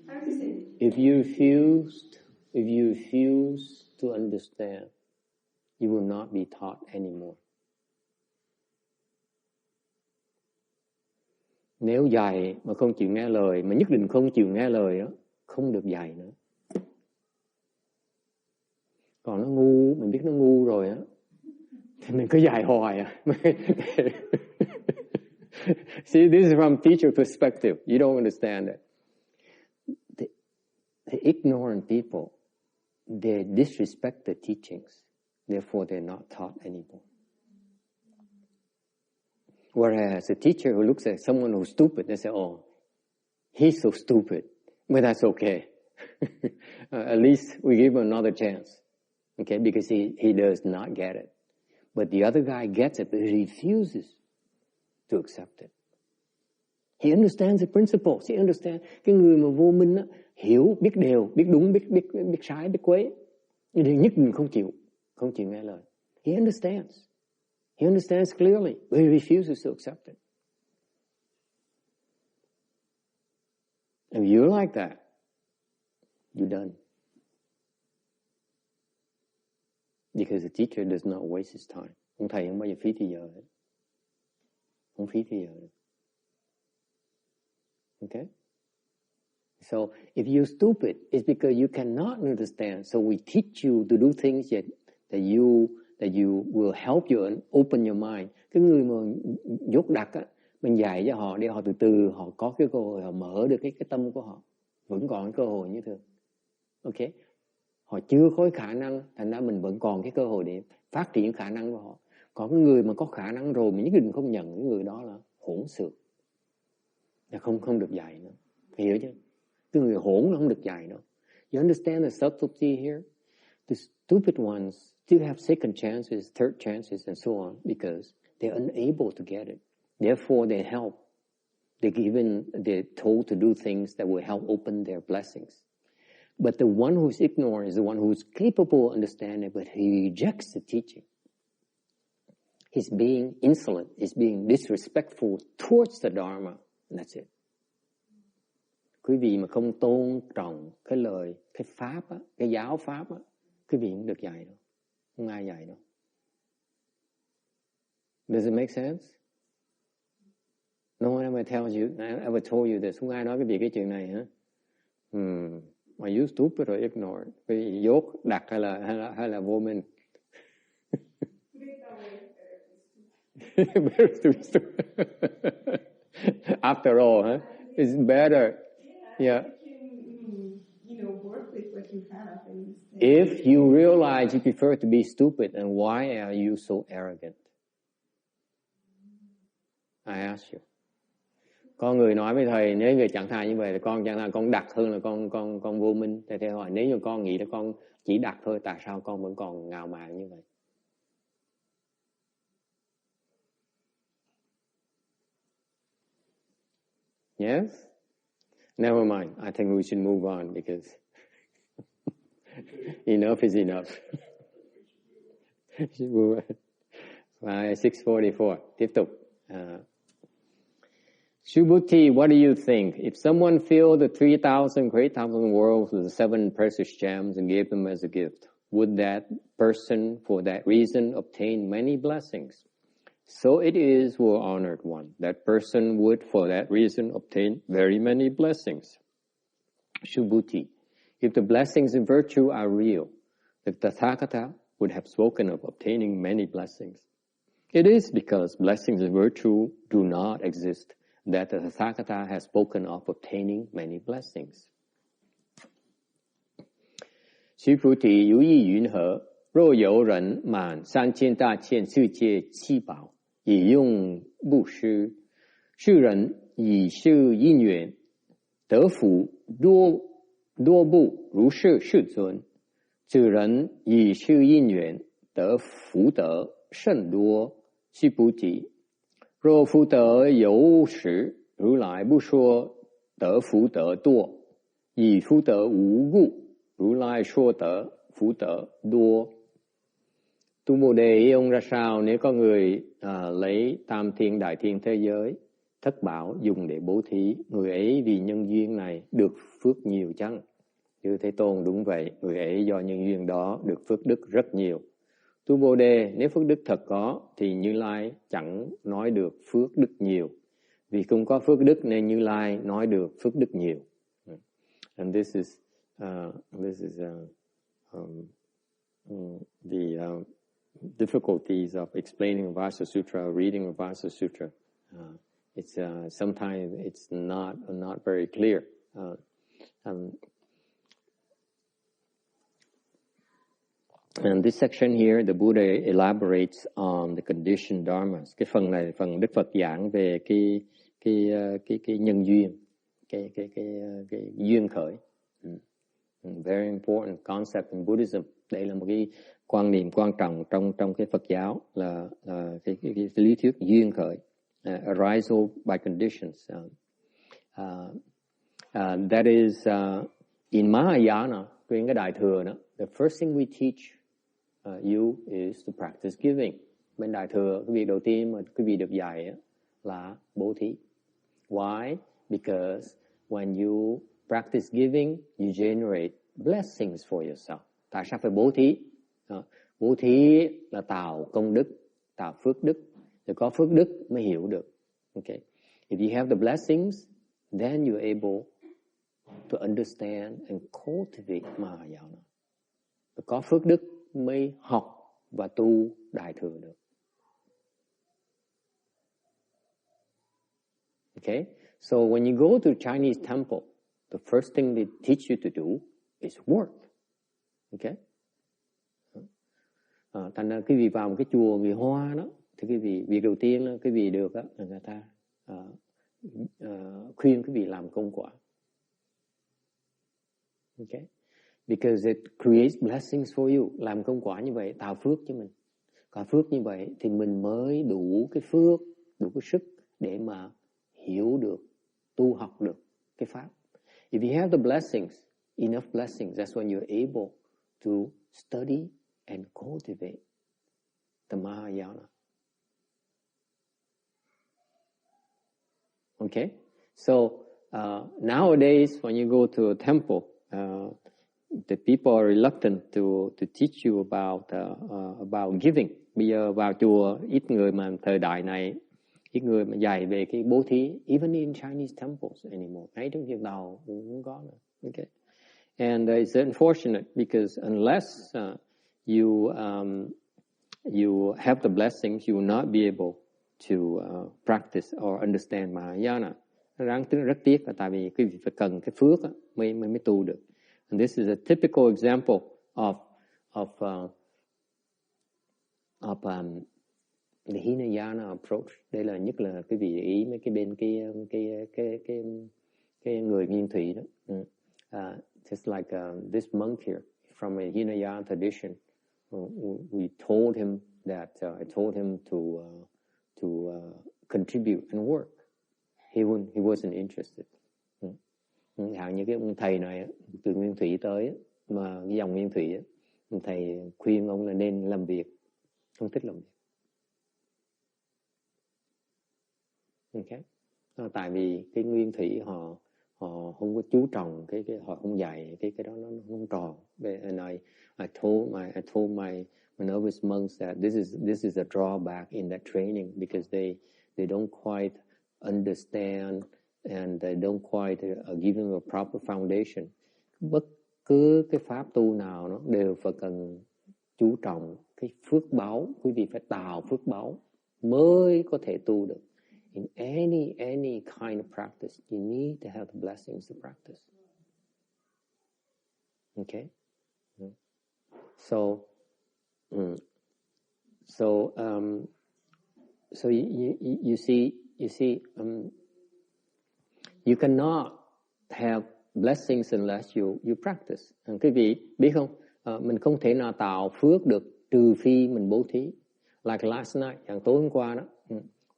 How to say? If you refuse to understand, you will not be taught anymore. Nếu dạy mà không chịu nghe lời, mà nhất định không chịu nghe lời đó, không được dạy nữa. Còn nó ngu, mình biết nó ngu rồi á, thì mình cứ dạy hoài à. See, this is from teacher perspective. You don't understand it. The ignorant people, they disrespect the teachings. Therefore, they're not taught anymore. Whereas a teacher who looks at someone who's stupid, they say, oh, he's so stupid. But that's okay. At least we give him another chance. Okay, because he does not get it. But the other guy gets it, but he refuses to accept it. He understands the principles. He understands. Cái người mà vô minh á, hiểu, biết điều, biết đúng, biết sai, biết quấy, nhưng nhất định không chịu nghe lời. He understands clearly, but he refuses to accept it. If you're like that, you're done. Because the teacher does not waste his time. Ông thầy không bao giờ phí thời giờ hết. Không phí thời giờ. Okay? So if you're stupid, it's because you cannot understand. So we teach you to do things that you will help you and open your mind. Cái người mà dốt đặc á, mình dạy cho họ để họ từ từ họ có cái cơ hội, họ mở được cái tâm của họ. Vẫn còn cơ hội như thường. Okay? Họ chưa có khả năng, thành ra mình vẫn còn cái cơ hội để phát triển khả năng của họ. Còn cái người mà có khả năng rồi mình nhất định không nhận, cái người đó là hỗn xược. Là không được dạy nữa. Hiểu chứ? Cái người hỗn nó không được dạy nữa. You understand the subtlety here? The stupid ones still have second chances, third chances, and so on, because they're unable to get it. Therefore, they help. They're told to do things that will help open their blessings. But the one who's ignorant is the one who's capable of understanding, but he rejects the teaching. He's being insolent. He's being disrespectful towards the Dharma. And that's it. Quý vị mà không tôn trọng cái lời, cái pháp á, cái giáo pháp á, quý vị không được dạy đâu. Không ai dạy đâu. Does it make sense? No one ever tells you, I ever told you this. Không ai nói quý vị cái chuyện này hả? Are you stupid or ignorant? Quý vị dốt, đặc hay là vô minh? Better to be stupid. After all, huh? It's better. Yeah. Work with what you have. If you realize you prefer to be stupid, then why are you so arrogant? I ask you. Con người nói với thầy, nếu người chẳng thà như vậy thì con chẳng thà con đặc hơn là con vô minh. Thầy hỏi, nếu như con nghĩ là con chỉ đặc thôi, tại sao con vẫn còn ngạo mạn như vậy? Yes? Never mind. I think we should move on because enough is enough. 644. Tiếp tục. Subhuti, what do you think? If someone filled the 3,000 great thousand worlds with the 7 precious gems and gave them as a gift, would that person, for that reason, obtain many blessings? So it is, well honored one. That person would, for that reason, obtain very many blessings. Subhuti, if the blessings in virtue are real, the Tathagata would have spoken of obtaining many blessings. It is because blessings in virtue do not exist that the Tathagata has spoken of obtaining many blessings. Subhuti, yu yi yun he, ro you ren man 3000大千世界七宝 以用布施，世人以是因缘得福多不如是世尊，此人以是因缘得福德甚多。须菩提，若福德有时，如来不说得福德多；以福德无故，如来说得福德多. Tu Bồ Đề ý ông ra sao nếu có người lấy tam thiên đại thiên thế giới thất bảo dùng để bố thí, người ấy vì nhân duyên này được phước nhiều chăng? Như Thế Tôn đúng vậy, người ấy do nhân duyên đó được phước đức rất nhiều. Tu Bồ Đề, nếu phước đức thật có thì Như Lai chẳng nói được phước đức nhiều, vì không có phước đức nên Như Lai nói được phước đức nhiều. And this is the difficulties of explaining Vajra Sutra, reading Vajra Sutra. It's sometimes it's not very clear. And this section here, the Buddha elaborates on the conditioned dharmas. Cái phần này phần Đức Phật giảng về cái nhân duyên, cái duyên khởi. Very important concept in Buddhism. Đây là một cái quan niệm quan trọng trong cái Phật giáo là cái lý thuyết duyên khởi, arisal by conditions. That is in Mahayana, trên cái Đại Thừa đó, the first thing we teach you is to practice giving. Bên Đại Thừa, cái việc đầu tiên mà quý vị được dạy là bố thí. Why? Because when you practice giving, you generate blessings for yourself. Tại sao phải bố thí? Bố thí là tạo công đức, tạo phước đức. Để có phước đức mới hiểu được. Okay. If you have the blessings, then you're able to understand and cultivate Mahayana. Có phước đức mới học và tu Đại Thừa được. Okay? So when you go to Chinese temple, the first thing they teach you to do is work. Okay? Thành ra quý vị vào một cái chùa người Hoa đó, thì quý vị, việc đầu tiên là quý vị được đó, là người ta khuyên quý vị làm công quả. Okay? Because it creates blessings for you. Làm công quả như vậy tạo phước cho mình. Có phước như vậy thì mình mới đủ cái phước, đủ cái sức để mà hiểu được, tu học được cái pháp. If you have the blessings, enough blessings, that's when you're able to study and cultivate the Mahayana. Okay? So nowadays when you go to a temple, the people are reluctant to teach you about giving. Bây giờ vào chùa ít người mà thời đại này ít người mà dạy về cái bố thí, even in Chinese temples anymore. Ngay trong hiện đạo cũng không có nữa. Okay. And it's unfortunate because unless you have the blessings, you will not be able to practice or understand Mahayana. Rất tiếc là tại vì quý vị phải cần cái phước mới tu được. And this is a typical example of the Hinayana approach. Đây là nhất là quý vị để ý mấy cái bên cái người Nguyên Thủy đó. Just like this monk here from a Hinayana tradition, we told him that I told him to contribute and work. He wasn't interested. Hạng như cái ông thầy này từ Nguyên Thủy tới mà cái dòng Nguyên Thủy, thầy khuyên ông là nên làm việc, không thích làm việc. Okay. Tại vì cái Nguyên Thủy họ không có chú trọng họ không dạy cái đó nó không tròn. And I told my novice monks that this is a drawback in that training because they don't quite understand and they don't quite give them a proper foundation. Bất cứ cái pháp tu nào nó đều phải cần chú trọng cái phước báu. Quý vị phải tạo phước báu mới có thể tu được. In any kind of practice, you need to have the blessings to practice. Okay? So you see, you cannot have blessings unless you practice. Quý vị biết không? Mình không thể nào tạo phước được trừ phi mình bố thí. Like last night, tối hôm qua đó,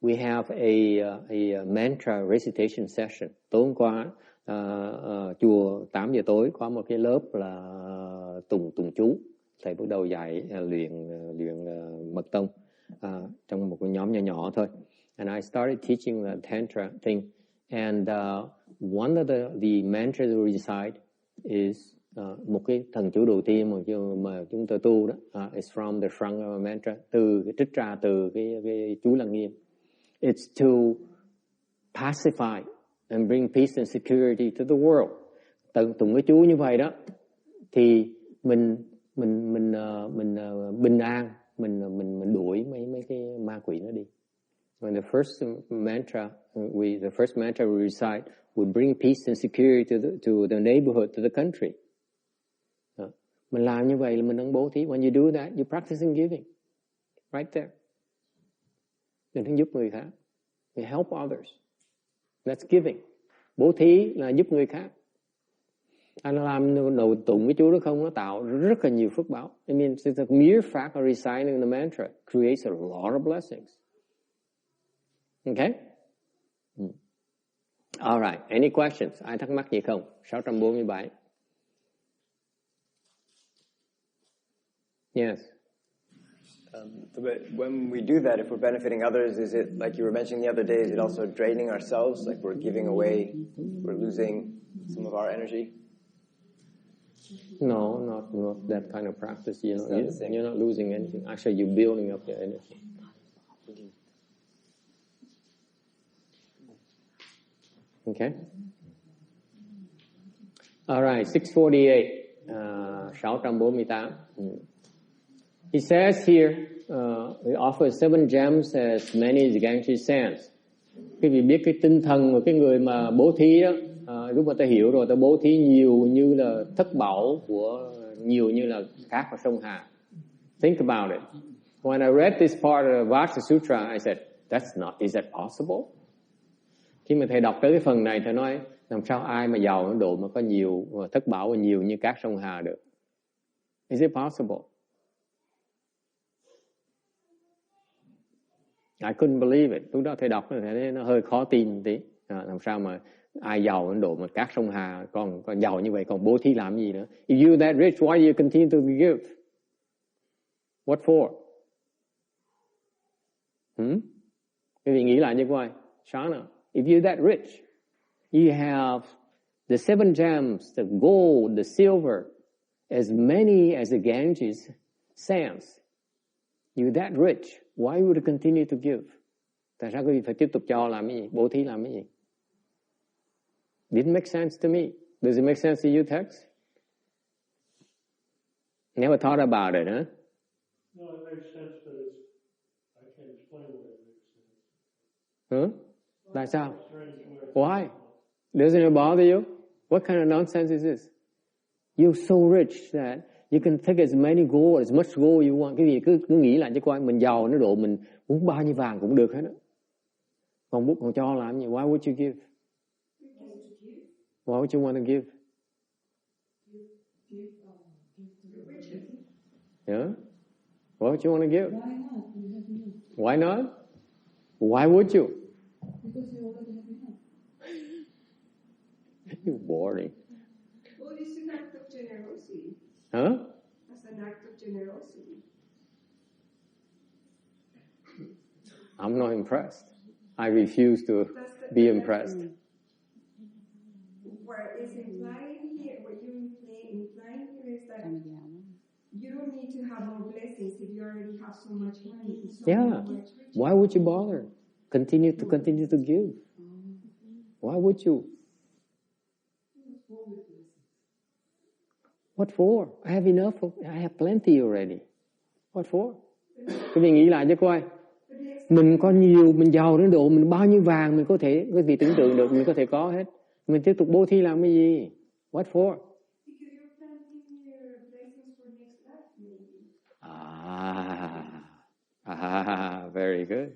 we have a mantra recitation session. Tối hôm qua, chùa 8 giờ tối có một cái lớp là tụng chú. Thầy bắt đầu dạy luyện mật tông trong một cái nhóm nhỏ thôi. And I started teaching the tantra thing. And one of the mantras we recite is một cái thần chú đầu tiên mà chúng tôi tu đó. It's from the Shranga mantra, trích ra từ cái chú Lăng Nghiêm. It's to pacify and bring peace and security to the world. Tụng cái chú như vậy đó thì mình bình an, mình đuổi mấy cái ma quỷ nó đi. When the first mantra we recite would bring peace and security to the neighborhood, to the country. Mình làm như vậy là mình đang bố thí. When you do that, you're practicing giving. Right there. Đừng giúp người khác. We help others. That's giving. Bố thí là giúp người khác. Anh làm đầu tụng cái chú đó không, nó tạo rất là nhiều phước báo. I mean, the mere fact of reciting the mantra creates a lot of blessings. Okay? All right. Any questions? Ai thắc mắc gì không? 647. Yes. But when we do that, if we're benefiting others, is it, like you were mentioning the other day, is it also draining ourselves? Like we're giving away, we're losing some of our energy? No, not that kind of practice. You're not losing anything. Actually, you're building up your energy. Okay. All right, 648. 648. He says here, we offer 7 gems as many as Ganges sands. Quý vị biết cái tinh thần của cái người mà bố thí đó, lúc mà ta hiểu rồi, ta bố thí nhiều như là thất bảo của nhiều như là cát vào sông Hà. Think about it. When I read this part of Vajra Sutra, I said, is that possible? Khi mà thầy đọc tới cái phần này, thầy nói, làm sao ai mà giàu đến độ mà có nhiều thất bảo nhiều như cát sông Hà được? Is it possible? I couldn't believe it. Lúc đó thầy đọc thấy nó hơi khó tin một tí. Làm sao mà ai giàu đến độ mà cát sông Hà còn giàu như vậy còn bố thí làm gì nữa? If you're that rich, why do you continue to give? What for? Quý vị nghĩ lại như coi. Shana, if you're that rich, you have the 7 gems, the gold, the silver, as many as the Ganges sands. You're that rich. Why would you continue to give? Tại sao quý vị phải tiếp tục cho làm cái gì? Bố thí làm cái gì? Didn't make sense to me. Does it make sense to you, Tex? Never thought about it, huh? No, it makes sense, but I can't explain why it makes sense. Huh? Tại sao? Why? Doesn't it bother you? What kind of nonsense is this? You're so rich that you can take as many gold, as much gold you want. Cái gì cứ nghĩ lại cho coi, mình giàu đến độ mình muốn bao nhiêu vàng cũng được hết á. Còn cho làm gì? Why would you give? Why would you want to give? Yeah? Why would you want to give? Why not? Why would you? You're boring. Well, it's an act of generosity. Huh? That's an act of generosity. I'm not impressed. I refuse to be impressed. Where it's implying here, what you're implying here is that you don't need to have more blessings if you already have so much money. Much Why would you bother? Continue to give. Why would you? What for? I have enough. I have plenty already. What for? Quý vị nghĩ lại cho coi. Mình có nhiều, mình giàu đến độ mình bao nhiêu vàng mình có thể, quý vị tưởng tượng được mình có thể có hết. Mình tiếp tục bố thí làm cái gì? What for? Because you're planting your blessings for next life, maybe. Very good.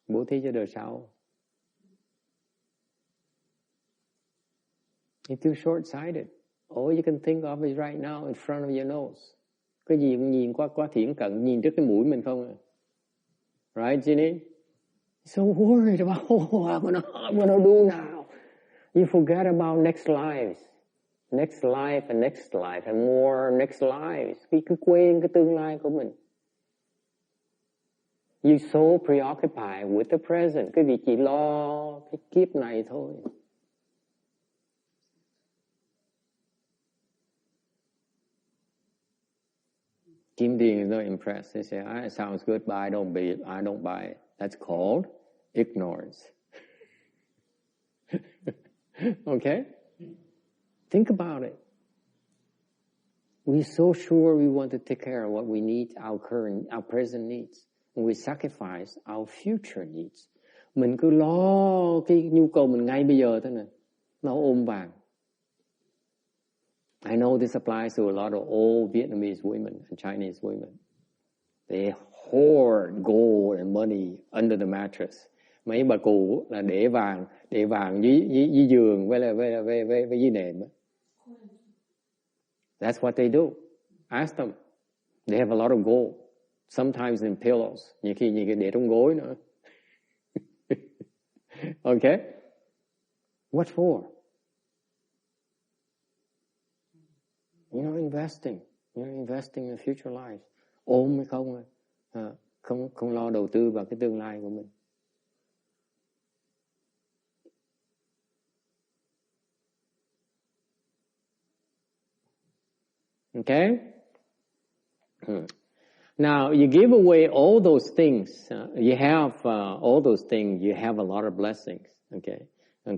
Bố thí cho đời sau. You're too short-sighted. All you can think of is right now in front of your nose. Cái gì cũng nhìn qua thiển cận, nhìn trước cái mũi mình không à. Right, Ginny? So worried about what I'm gonna do now. You forget about next lives. Next life and more next lives. Quý cứ quên cái tương lai của mình. You're so preoccupied with the present. Quý vị chỉ lo cái kiếp này thôi. Kim Dean is not impressed. They say, it sounds good, but I don't buy it. That's called ignorance. Okay? Think about it. We're so sure we want to take care of what we need, our present needs. And we sacrifice our future needs. Mình cứ lo cái nhu cầu mình ngay bây giờ thôi nè. Nó ôm vàng. I know this applies to a lot of old Vietnamese women and Chinese women. They hoard gold and money under the mattress. Mấy bà cụ là để vàng dưới giường với dưới nệm. That's what they do. Ask them. They have a lot of gold. Sometimes in pillows. Nhiều khi để trong gối nữa. Okay? What for? You're investing in future life. Ôm hay không, không lo đầu tư vào cái tương lai của mình. Okay? Now, you give away all those things. You have all those things. You have a lot of blessings. Okay?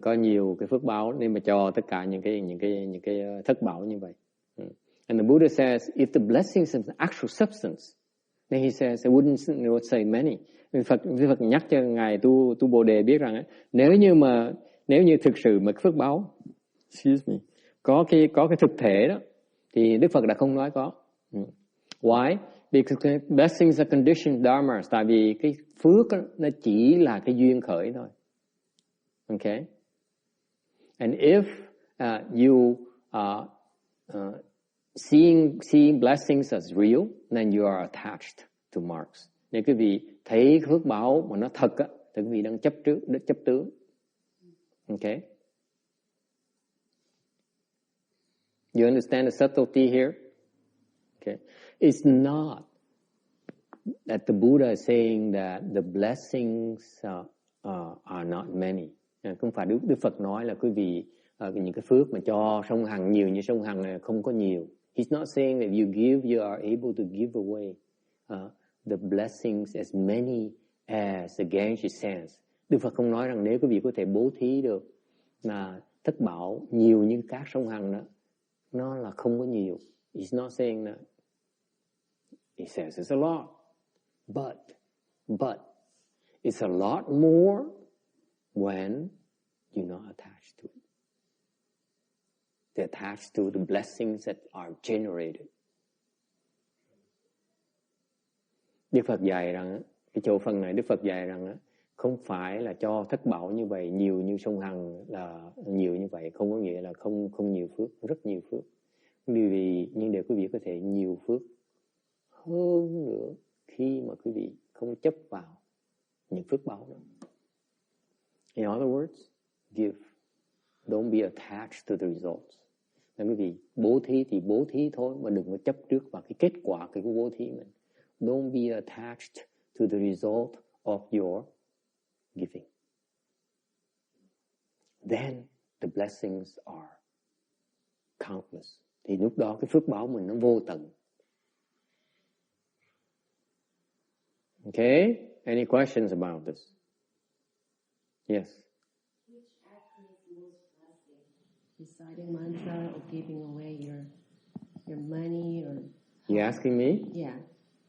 Có nhiều cái phước báo nên mà cho tất cả những cái thất bảo như vậy. And the Buddha says, if the blessings of the actual substance, then he says, I wouldn't say many. Phật nhắc cho ngài tu Bồ Đề biết rằng nếu như thực sự mà cái phước báo, excuse me, có cái thực thể đó, thì Đức Phật đã không nói có. Why? Because blessings are conditioned dharmas. Tại vì cái phước đó, nó chỉ là cái duyên khởi thôi. Okay? And if you seeing blessings as real, then you are attached to marks. Nếu quý vị thấy phước báo mà nó thật á, thì quý vị đang chấp tướng. Okay? You understand the subtlety here? Okay. It's not that the Buddha is saying that the blessings are not many. Không phải Đức Phật nói là quý vị những cái phước mà cho sông Hằng nhiều như sông Hằng này không có nhiều. He's not saying that you give, you are able to give away the blessings as many as the Ganges sands. Đức Phật không nói rằng nếu quý vị có thể bố thí được là thất bảo nhiều như các sông Hằng đó, nó là không có nhiều. He's not saying that. He says it's a lot. But it's a lot more when you're not attached to it. They're attached to the blessings that are generated. Đức Phật dạy rằng, cái chỗ phần này Đức Phật dạy rằng không phải là cho thất bảo như vậy, nhiều như sông Hằng là nhiều như vậy, không có nghĩa là không nhiều phước, rất nhiều phước. Nhưng để quý vị có thể nhiều phước hơn nữa khi mà quý vị không chấp vào những phước báo đó. In other words, give. Don't be attached to the results. Nên quý vị bố thí thì bố thí thôi, mà đừng có chấp trước vào cái kết quả cái bố thí mình. Don't be attached to the result of your giving. Then the blessings are countless. Thì lúc đó cái phước báo mình nó vô tận. Okay? Any questions about this? Yes. Which act is most blessing? Reciting mantra or giving away your money or... You asking me? Yeah.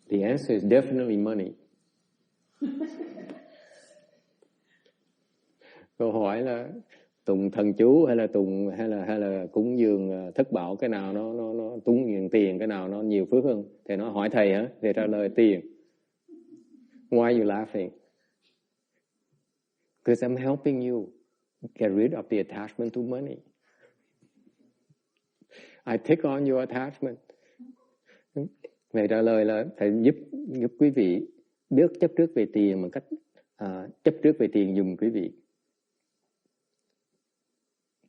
The answer is definitely money. Câu hỏi là tụng thần chú hay là cúng dường thất bảo, cái nào nó cúng dường tiền, cái nào nó nhiều phước hơn? Thầy nói hỏi thầy hả? Thầy trả lời tiền. Why are you laughing? Because I'm helping you get rid of the attachment to money. I take on your attachment. Thầy trả lời là thầy giúp quý vị biết chấp trước về tiền bằng cách chấp trước về tiền dùng quý vị.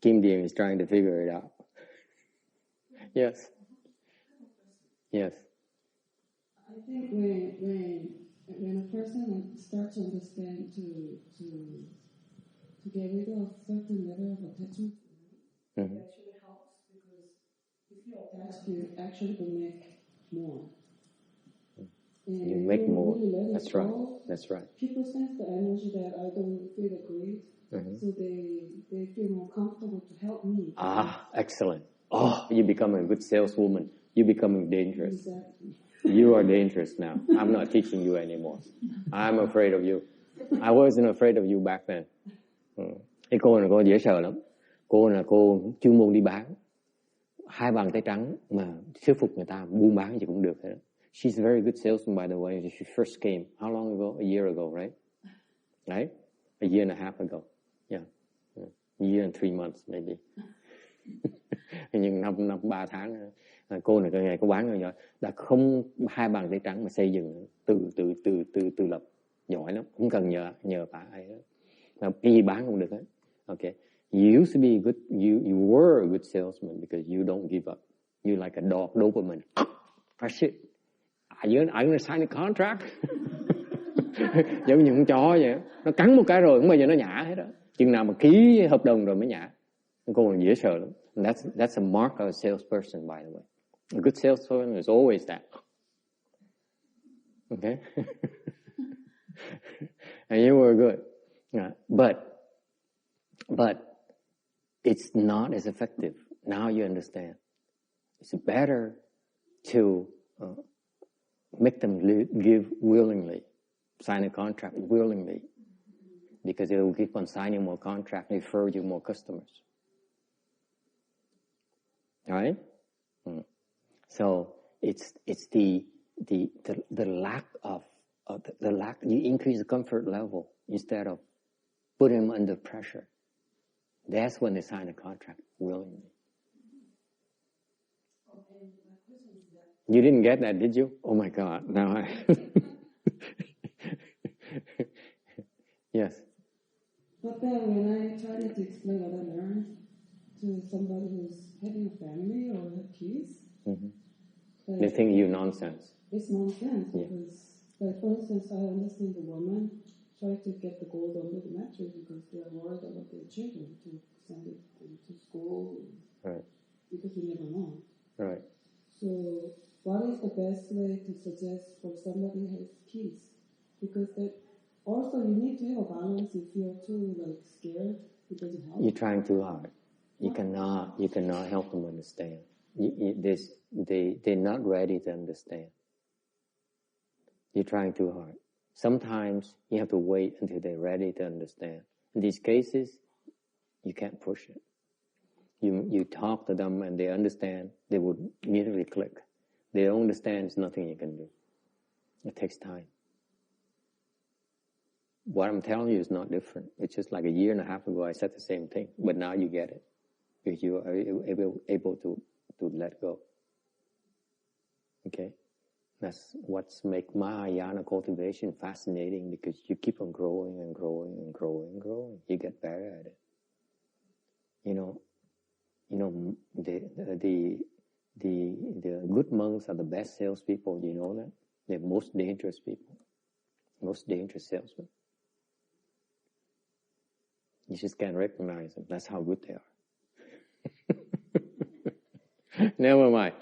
Kim Điền is trying to figure it out. Yes. Yes. I think when a person starts to understand to get rid of certain level of attachment, it actually helps, because if you're attached, you actually will make more. And You make more. Really That's go, right. That's right. People sense the energy that I don't feel the greed, so they feel more comfortable to help me. Ah, excellent. Oh, you become a good saleswoman. You becoming dangerous. Exactly. You are dangerous now. I'm not teaching you anymore. I'm afraid of you. I wasn't afraid of you back then. Cái cô này cô dễ sợ lắm. Cô là cô chuyên môn đi bán. Hai bàn tay trắng mà thuyết phục người ta buôn bán gì cũng được hết. She's a very good salesman, by the way. She first came. How long ago? A year ago, right? Right? A year and a half ago. Yeah. A year and 3 months, maybe. Nhưng năm 3 tháng. Cô này ngày cô bán rồi, đã không hai bàn tay trắng mà xây dựng tự lập, giỏi lắm, không cần nhờ bà ai hết, cái gì bán cũng được hết. Okay, You used to be good. You were a good salesman because you don't give up. You like a dog, dopamine. Press it. Are you gonna sign a contract? Giống như con chó vậy. Nó cắn một cái rồi không bao giờ nó nhả hết đó. Chừng nào mà ký hợp đồng rồi mới nhả. Con còn dễ sợ lắm. That's a mark of a salesperson, by the way. A good salesperson is always that. Okay? And you were good. But it's not as effective. Now you understand. It's better to make them give willingly, sign a contract willingly, because they will keep on signing more contracts, refer you more customers. All right? So it's the lack of the lack. You increase the comfort level instead of putting them under pressure. That's when they sign a contract willingly. You didn't get that, did you? Oh my God! Now I. Yes. But then when I tried to explain what I learned to somebody who's having a family or have kids, they think you nonsense. It's nonsense because, like, for instance, I understand the woman try to get the gold under the mattress because they are worried about their children to send it to school. Right. Because you never know. Right. So, what is the best way to suggest for somebody who has kids? Because that also you need to have a balance. If you're too scared, it doesn't help. You're trying too hard. You cannot help them understand. They're not ready to understand. You're trying too hard. Sometimes you have to wait until they're ready to understand. In these cases, you can't push it. You talk to them and they understand, they would immediately click. They don't understand, there's nothing you can do. It takes time. What I'm telling you is not different. It's just like a year and a half ago I said the same thing, but now you get it. Because you are able to let go. Okay? That's what's make Mahayana cultivation fascinating, because you keep on growing and growing and growing and growing. You get better at it. The good monks are the best salespeople. You know that? They're most dangerous people. Most dangerous salesmen. You just can't recognize them. That's how good they are. Never mind.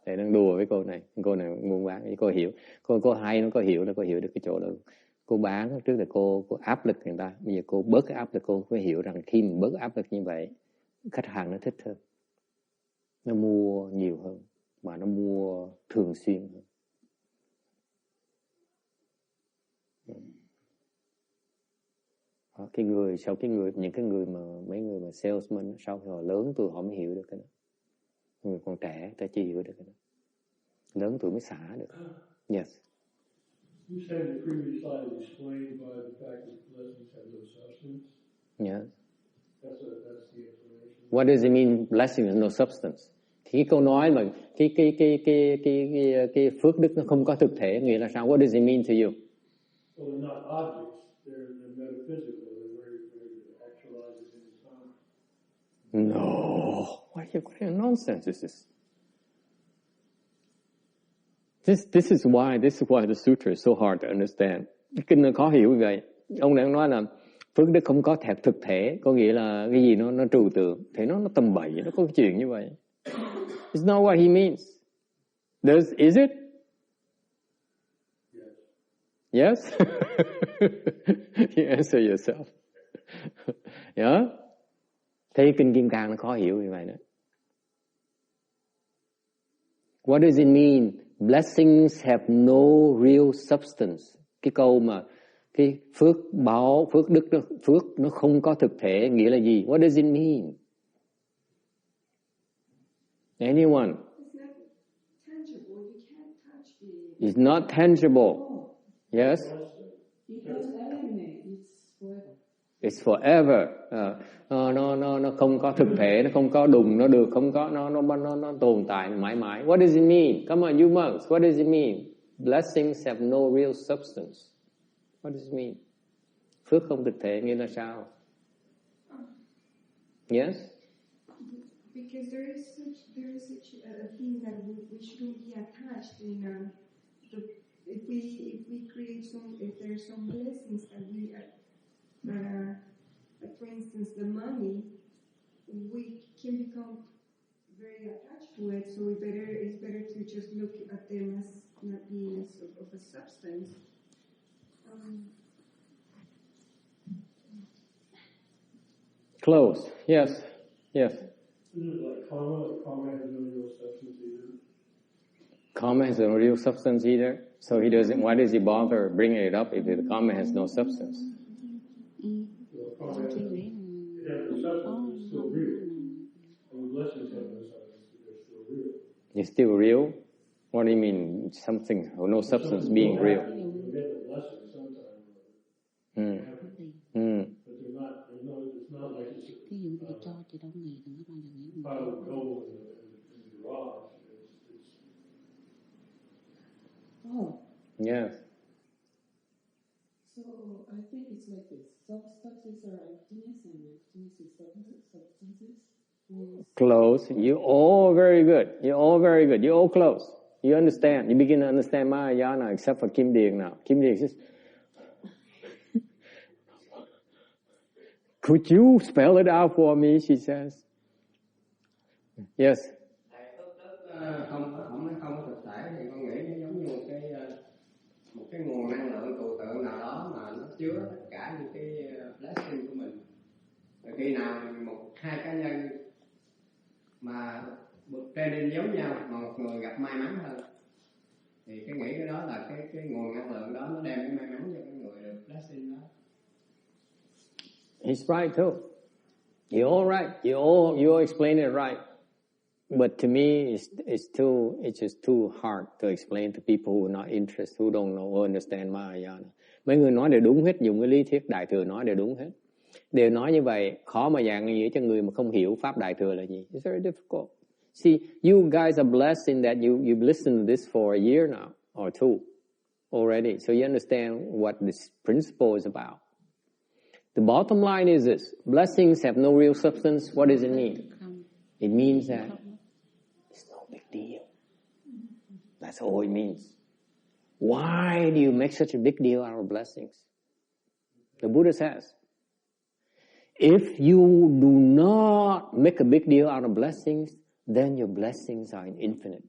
Thầy đang đùa với cô này. Cô này buôn bán, cô hiểu. Cô hay, nó có hiểu được cái chỗ đó. Cô bán trước là cô áp lực người ta. Bây giờ cô bớt cái áp lực, cô phải hiểu rằng khi mình bớt áp lực như vậy, khách hàng nó thích hơn. Nó mua nhiều hơn. Và nó mua thường xuyên hơn. Những cái người mà mấy người mà salesman sau khi họ lớn tuổi họ mới hiểu được cái đó. Người còn trẻ ta chưa hiểu được cái đó. Lớn tuổi mới xả được. Yes. You said in the previous slide it explained by the fact that blessings have no substance. Yes. That's the explanation. What does it mean blessing has no substance? Thì cái câu nói mà cái phước đức nó không có thực thể nghĩa là sao? What does it mean to you? Well, they're not objects. They're metaphysical. They're very actualized in time. No. What kind of nonsense is this? This is why the sutra is so hard to understand. Cái kinh nó khó hiểu như vậy. Ông đang nói là phước đức không có thực thể, có nghĩa là cái gì nó trừu tượng, thì nó tầm bậy, nó có cái chuyện như vậy. It's not what he means. Is it? Yes? You answer yourself. Yeah? Thế kinh Kim Cang nó khó hiểu như vậy đó. What does it mean? Blessings have no real substance. Cái câu mà cái phước đức nó không có thực thể nghĩa là gì? What does it mean? Anyone? It's not tangible. Yes? It's forever. Nó không có thực thể, nó không có đùng, nó được, không có, nó tồn tại mãi mãi. What does it mean? Come on, you monks. What does it mean? Blessings have no real substance. What does it mean? Phước không thực thể nghĩa là sao? Yes? Because there is such a thing that we shouldn't be attached in if we create if there's some blessings that we for instance the money, we can become very attached to it, so it's better to just look at them as not being of a substance. Close. Yes. Yes. Isn't it like karma? Karma has no real substance either. Karma has no real substance either. So he doesn't. Why does he bother bringing it up if the karma has no substance? Well, karma has no substance. It's still real. And the blessings have no substance. They're still real. It's still real? What do you mean? Something or no substance being real? You get the blessing sometimes. But they're not. It's not like it's a pile of gold in the garage. Oh, Yes. so I think it's like this. Substances are emptiness and emptiness is substances. Close. You're all very good. You're all very good. You're all close. You understand. You begin to understand Mahayana except for Kim Điền now. Kim Điền says, could you spell it out for me, she says. Yes. Không có thực thể thì con nghĩ nó giống như một cái nguồn năng lượng trụ tượng nào đó mà nó chứa tất cả những cái blessing của mình. Rồi khi nào hai cá nhân mà training giống nhau mà một người gặp may mắn hơn thì cái nghĩ cái đó là cái nguồn năng lượng đó nó đem cái may mắn cho cái người được blessing đó. He's right too. You're all right. You all explain it right. But to me, it's just too hard to explain to people who are not interested, who don't know or understand Mahayana. Mấy người nói đều đúng hết, dùng cái lý thuyết Đại Thừa nói đều đúng hết. Đều nói như vậy, khó mà giảng nghĩa cho người mà không hiểu Pháp Đại Thừa là gì. It's very difficult. See, you guys are blessed in that you've listened to this for a year now, or two, already. So you understand what this principle is about. The bottom line is this. Blessings have no real substance. What does it mean? It means that it's no big deal. That's all it means. Why do you make such a big deal out of blessings? The Buddha says, if you do not make a big deal out of blessings, then your blessings are infinite.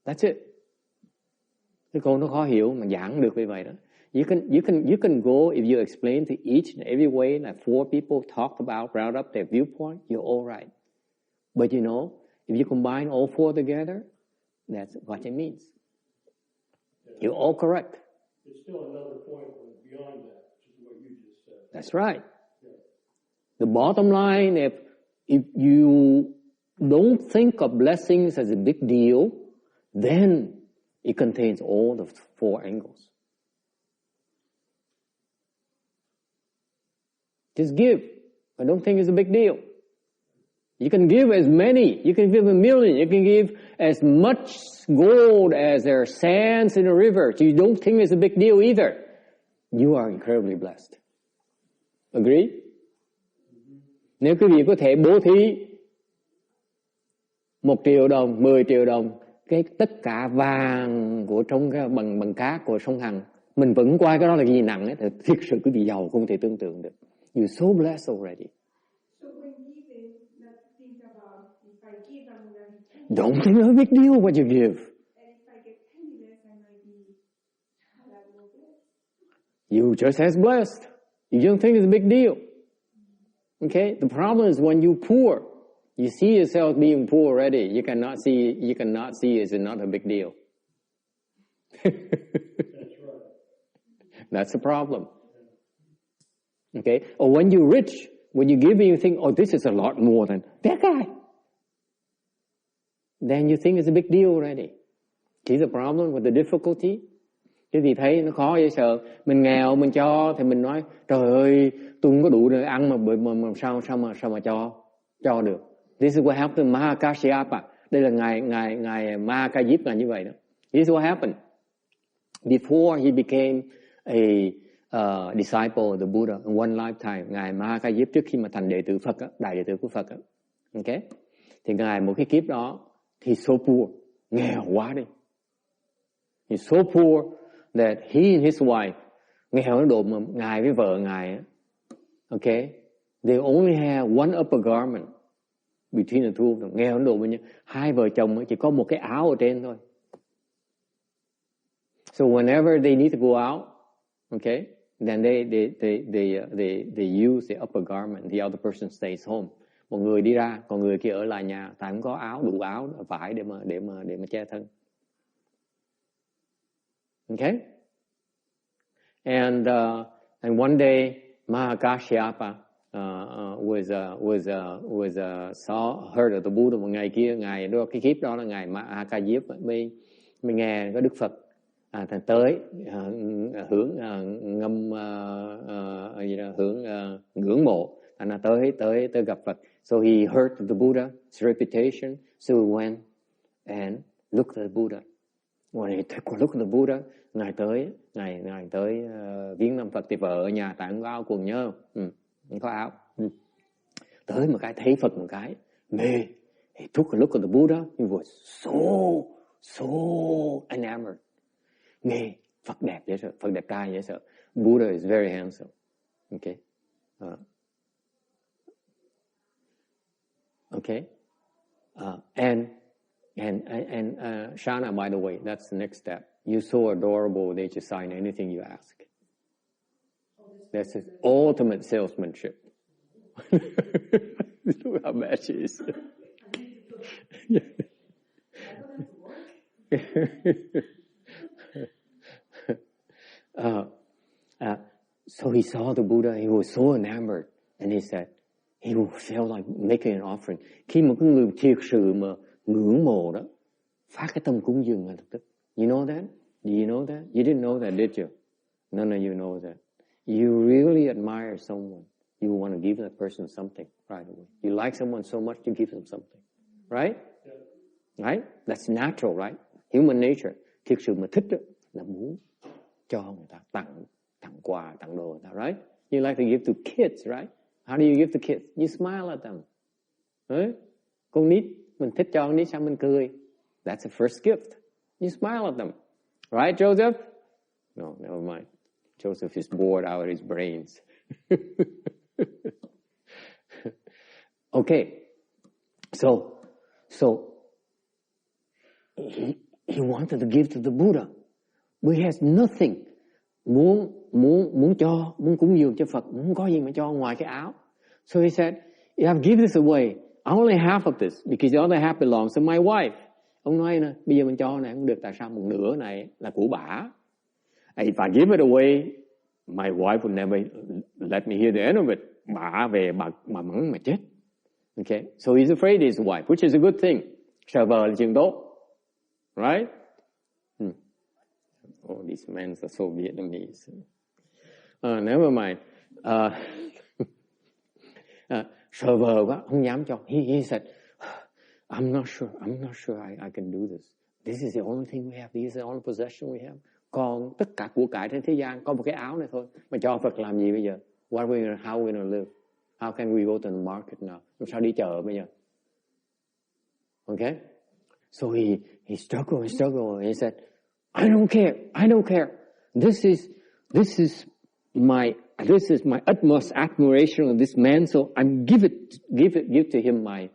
That's it. Cái câu nó khó hiểu mà giảng được như vậy đó. You can go, if you explain to each and every way, like 4 people talk about, round up their viewpoint, you're all right. But you know, if you combine all 4 together, that's what it means. You're all correct. It's still another point beyond that, which is what you just said. That's right. The bottom line, if you don't think of blessings as a big deal, then it contains all the 4 angles. Just give. I don't think it's a big deal. You can give as many. You can give 1 million. You can give as much gold as there are sands in a river. So you don't think it's a big deal either. You are incredibly blessed. Agree? Nếu quý vị có thể bố thí 1 triệu đồng, 10 triệu đồng, tất cả vàng của trong cái bằng cát của sông Hằng, mình vẫn coi cái đó là cái gì nặng ấy, thì thực sự quý vị giàu không thể tưởng tượng được. You're so blessed already. So when giving, let's think about if I give, I'm going to be Don't think it's a big deal what you give. and if I get penniless, I might be a lot more blessed. You just as blessed. You don't think it's a big deal. Okay? The problem is when you're poor, you see yourself being poor already. You cannot see it's not a big deal. That's right. That's the problem. Okay? Or when you're rich, when you give you think, oh, this is a lot more than that guy. Then you think it's a big deal already. See the problem with the difficulty? Cái gì thấy nó khó dễ sợ. Mình nghèo, mình cho, thì mình nói, trời ơi, tôi không có đủ để ăn mà sao mà cho được. This is what happened to Mahakasyapa. Đây là ngài Mahakayip là như vậy đó. This is what happened. Before he became disciple of the Buddha in one lifetime. Ngài Mahakayip trước khi mà thành đệ tử Phật, đại đệ tử của Phật, okay? Thì ngài một cái kiếp đó thì so poor, nghèo quá đi. He's so poor that he and his wife, nghèo đến độ mà ngài với vợ ngài, okay, they only have one upper garment between the two of them. Nghèo đến độ mà hai vợ chồng chỉ có một cái áo ở trên thôi. So whenever they need to go out, okay, then they use the upper garment. The other person stays home. Một người đi ra, còn người kia ở lại nhà, tại không có áo, đủ áo vải để mà che thân. Okay? And one day Mahakashyapa heard of the Buddha. Một ngày kia, ngày đó, cái kiếp đó là ngày Mahakayip mới nghe có Đức Phật tới hướng ngưỡng mộ, là tới gặp Phật. So he heard of the Buddha's reputation, so he went and looked at the Buddha. When he took a look at the Buddha, ngài tới viếng thăm Phật thì vợ ở nhà tại không có áo quần nhớ, không có áo. Tới một cái thấy Phật một cái mê. He took a look at the Buddha, he was so enamored. Mê, Phật đẹp dễ sợ, Phật đẹp trai dễ sợ. Buddha is very handsome. Okay. Okay. And Shana, by the way, that's the next step. You're so adorable, they just sign anything you ask. That's his ultimate salesmanship. Look how bad she is. So he saw the Buddha, he was so enamored, and he said, he felt like making an offering. Khi một cái người thiệt sự mà ngưỡng mộ đó, phát cái tâm cúng dường ngay lập tức. You know that? Do you know that? You didn't know that, did you? None of you know that. You really admire someone. You want to give that person something right away. You like someone so much, you give them something. Right? Right? That's natural, right? Human nature. Thiệt sự mà thích đó, là muốn cho người ta, tặng quà, tặng đồ người ta, right? You like to give to kids, right? How do you give to kids? You smile at them. Right? Con nít, mình thích cho con nít sao mình cười. That's the first gift. You smile at them. Right, Joseph? No, never mind. Joseph is bored out of his brains. Okay. So he wanted to give to the Buddha. But he has nothing. Muốn cúng dường cho Phật, muốn có gì mà cho ngoài cái áo. So he said, if I give this away, I only half of this, because the other half belongs to my wife. Ông nói nè, bây giờ mình cho này không được, tại sao một nửa này là của bả. If I give it away, my wife would never let me hear the end of it. Bả về bà mắng mà chết. Okay, so he's afraid of his wife, which is a good thing. Sợ vợ là chuyện tốt. Right? Oh, these men are so Vietnamese. Never mind. Sợ vợ quá, không dám cho. He said, I'm not sure I can do this. This is the only thing we have. This is the only possession we have. Còn tất cả của cải trên thế gian có một cái áo này thôi. Mà cho Phật làm gì bây giờ? How are we gonna live? How can we go to the market now? Làm sao đi chợ bây giờ? Okay? So he struggled. He said, I don't care. This is my utmost admiration of this man. So I'm give to him my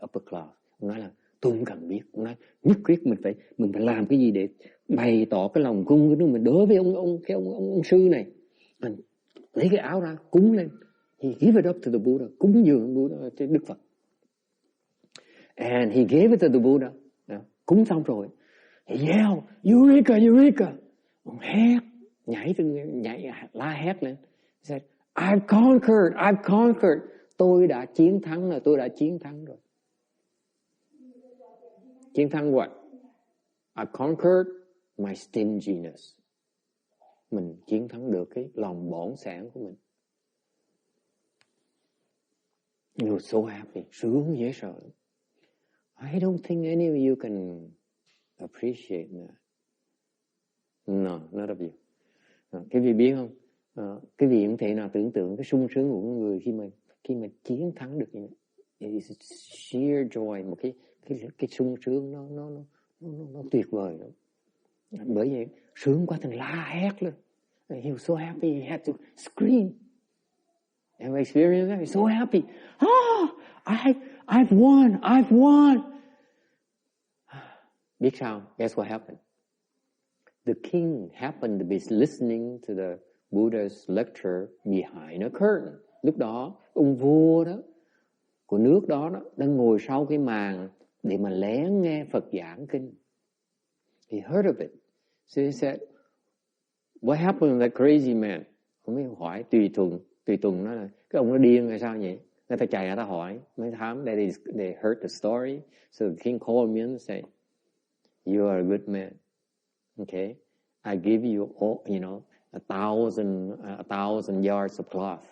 upper class. Ông nói là tôi không cần biết. Ông nói nhất quyết mình phải làm cái gì để bày tỏ cái lòng cung của mình đối với ông sư này. Mình lấy cái áo ra cúng lên. He give it up to the Buddha. Cúng dường Buddha cho Đức Phật. And he gave it to the Buddha. Cúng xong rồi, he yelled, Eureka! Ông hét, nhảy la hét lên. He said, I've conquered. Tôi đã chiến thắng rồi. Chiến thắng what? I conquered my stinginess. Mình chiến thắng được cái lòng bỏng sẻn của mình. You're so happy. Sướng dễ sợ. I don't think any of you can appreciate that. No, not of you. Cái vị biết không? Cái vị không thể nào tưởng tượng cái sung sướng của người khi mà chiến thắng được như vậy. It's sheer joy, một cái sung sướng nó tuyệt vời lắm. Bởi vậy sướng quá thành la hét lên. He was so happy he had to scream. Have you experienced that? He's so happy. I've won. Biết sao? Guess what happened? The king happened to be listening to the Buddha's lecture behind a curtain. Lúc đó, ông vua đó, của nước đó, đang ngồi sau cái màn để mà lén nghe Phật giảng kinh. He heard of it. So he said, what happened to that crazy man? Ông mới hỏi tùy tùng nói là, cái ông nó điên hay sao vậy? Người ta chạy ra ta hỏi, mấy thám, they heard the story. So the king called me and said, you are a good man. Okay, I give you all, 1,000 yards of cloth,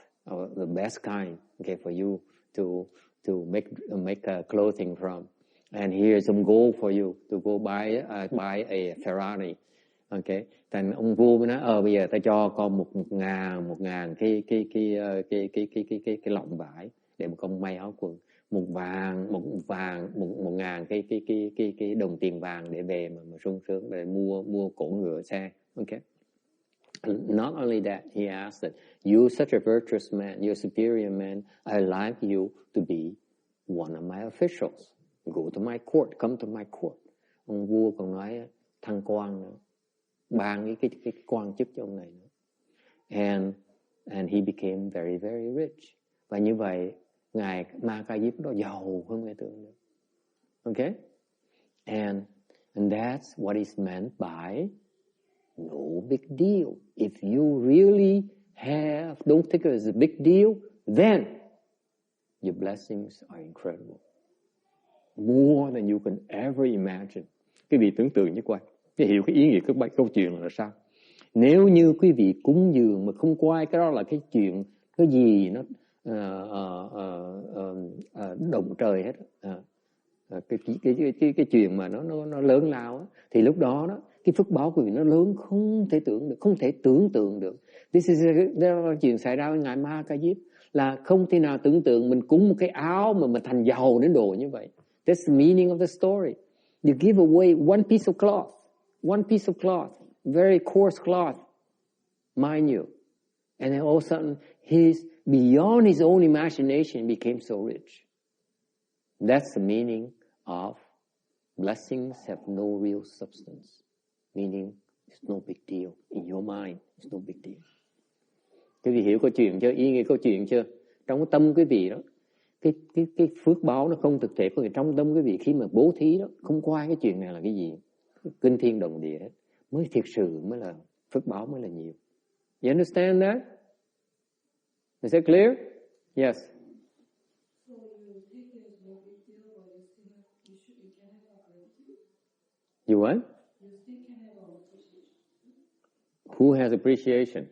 the best kind, okay, for you to make clothing from, and here's some gold for you to go buy a Ferrari, okay. Thành ông vua mới nói, bây giờ ta cho con một ngàn cái lọng vải để mà con may áo quần, một ngàn cái đồng tiền vàng để về mà sung sướng để mua cổ ngựa xe. Okay. Not only that, he asked that you're such a virtuous man, you're a superior man. I'd like you to be one of my officials. Go to my court, come to my court. Ông vua còn nói thăng quan nữa, ban cái quan chức cho ông này nữa. And he became very, very rich. Và như vậy ngài Ma Ca Diếp đó giàu hơn người tưởng được. Okay? And that's what is meant by no big deal. If you really don't think it is a big deal, then your blessings are incredible. More than you can ever imagine. Quý vị tưởng tượng như vậy, để hiểu cái ý nghĩa của câu chuyện là sao. Nếu như quý vị cúng dường mà không coi cái đó là cái chuyện, cái gì nó động trời hết, cái chuyện mà nó lớn lao á, thì lúc đó cái phước báo của quý vị nó lớn không thể tưởng tượng được. Đó là chuyện xảy ra với ngài Ma Ca Diếp, là không thể nào tưởng tượng mình cúng một cái áo mà thành giàu đến độ như vậy. That's the meaning of the story. You give away one piece of cloth, very coarse cloth, mind you, and then all of a sudden beyond his own imagination became so rich. That's the meaning of blessings have no real substance. Meaning it's no big deal. In your mind, it's no big deal. Quý vị hiểu câu chuyện chưa? Ý nghĩa câu chuyện chưa? Trong cái tâm quý vị đó, cái phước báo nó không thực thể. Có nghĩa trong tâm quý vị khi mà bố thí đó, không coi cái chuyện này là cái gì, kinh thiên động địa hết, mới thiệt sự mới là phước báo mới là nhiều. You understand that? Is that clear? Yes. You what? Who has appreciation?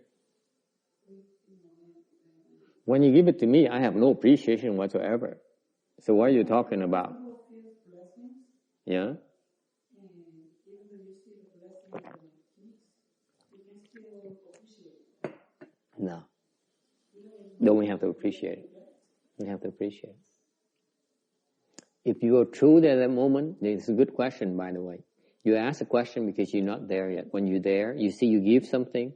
When you give it to me, I have no appreciation whatsoever. So what are you talking about? Yeah? No. Don't we have to appreciate it? We have to appreciate it. If you are true at that moment, this is a good question, by the way. You ask a question because you're not there yet. When you're there, you see you give something,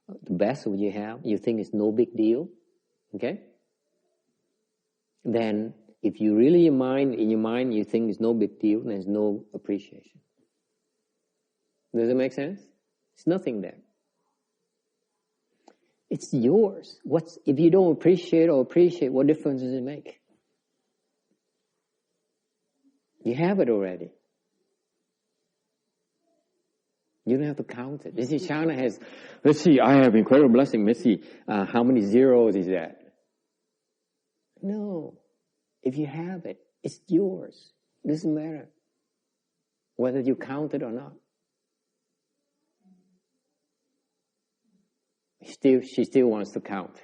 the best of what you have, you think it's no big deal. Okay? Then, if you really in your mind, you think it's no big deal, there's no appreciation. Does it make sense? It's nothing there. It's yours. If you don't appreciate, what difference does it make? You have it already. You don't have to count it. You see, Shana has, let's see, I have incredible blessing. Let's see, how many zeros is that? No. If you have it, it's yours. It doesn't matter whether you count it or not. She still wants to count.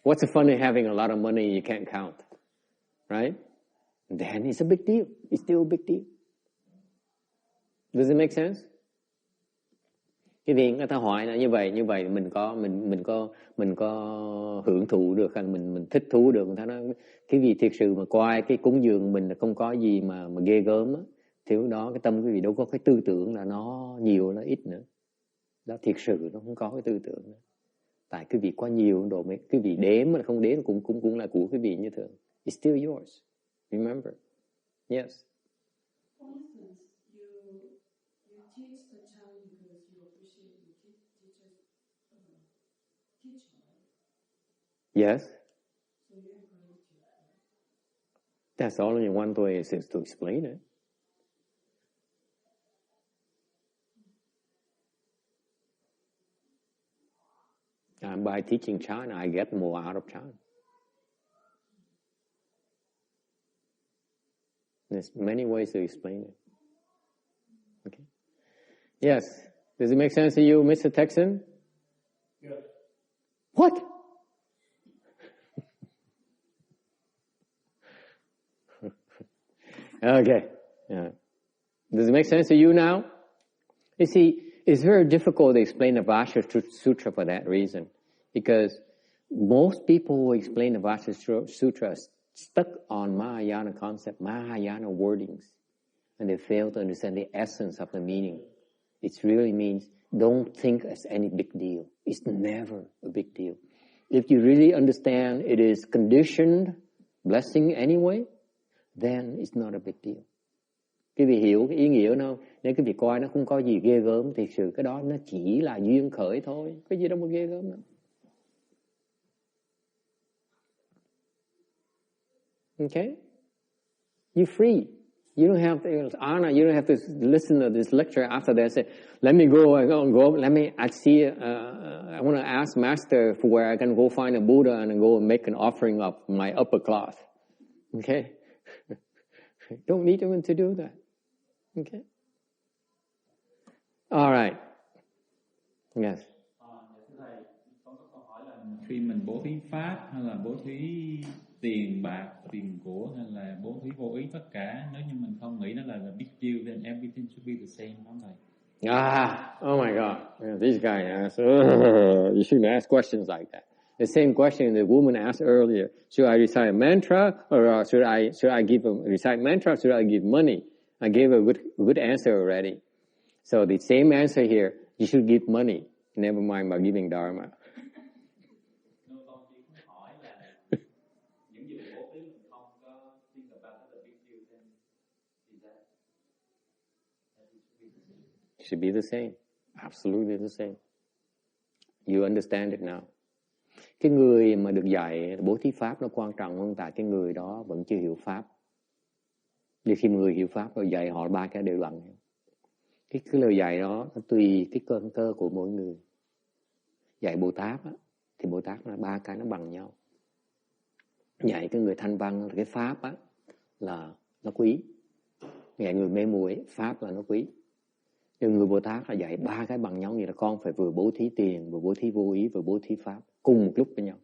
What's the fun in having a lot of money you can't count? Right? Then it's a big deal. It's still a big deal. Does it make sense? Cái việc người ta hỏi là như vậy mình có hưởng thụ được hay mình thích thú được. Người ta nói cái vị thiệt sự mà coi cái cúng dường mình là không có gì mà ghê gớm á, thì lúc đó cái tâm quý vị đâu có cái tư tưởng là nó nhiều nó ít nữa. Đó thiệt sự nó không có cái tư tưởng nữa. Tại cái vị quá nhiều đồ mấy cái vị đếm mà không đếm cũng là của cái vị như thường. It's still yours. Remember. Yes. For instance, you teach the child because you appreciate the teacher's teaching, right? Yes. So you encourage it. That's only one way is to explain it. By teaching China, I get more out of China. There's many ways to explain it. Okay. Yes. Does it make sense to you, Mr. Texan? Yes. What? Okay. Yeah. Does it make sense to you now? You see, it's very difficult to explain the Vajra Sutra for that reason. Because most people who explain the Vajra Sutra are stuck on Mahayana concept, Mahayana wordings. And they fail to understand the essence of the meaning. It really means don't think it's any big deal. It's never a big deal. If you really understand it is conditioned blessing anyway, then it's not a big deal. Quý vị hiểu cái ý nghĩa nó không? Nếu quý vị coi nó không có gì ghê gớm, thì sự cái đó nó chỉ là duyên khởi thôi. Cái gì đâu mà ghê gớm đâu. Okay? You're free. You don't have to, Anna, you don't have to listen to this lecture after that. Say, let me go, let me, I want to ask Master for where I can go find a Buddha and go and make an offering of my upper cloth. Okay? Don't need even to do that. Okay? All right. Yes. Thưa Thầy, con có câu hỏi là khi mình bố thí pháp hay là bố thí tiền bạc, tiền của hay là bố thí vô ý tất cả, nếu như mình không nghĩ nó là big deal, then everything should be the same, không Thầy? Oh my God. Yeah, this guy asked, you shouldn't ask questions like that. The same question the woman asked earlier. Should I recite a mantra or should I recite mantra or should I give money? I gave a good answer already. So the same answer here, you should give money. Never mind about giving dharma. Should be the same. Absolutely the same. You understand it now. Cái người mà được dạy bố thí pháp nó quan trọng hơn tại cái người đó vẫn chưa hiểu pháp. Vì khi người hiểu pháp rồi dạy họ ba cái đều bằng. Cái lời dạy đó nó tùy cái cơ cơ của mỗi người. Dạy Bồ Tát á, thì Bồ Tát là ba cái nó bằng nhau. Dạy cái người thanh văn cái pháp á là nó quý. Dạy người mê muội pháp là nó quý. Nhưng người Bồ Tát là dạy ba cái bằng nhau, như là con phải vừa bố thí tiền, vừa bố thí vô ý, vừa bố thí pháp cùng một lúc với nhau.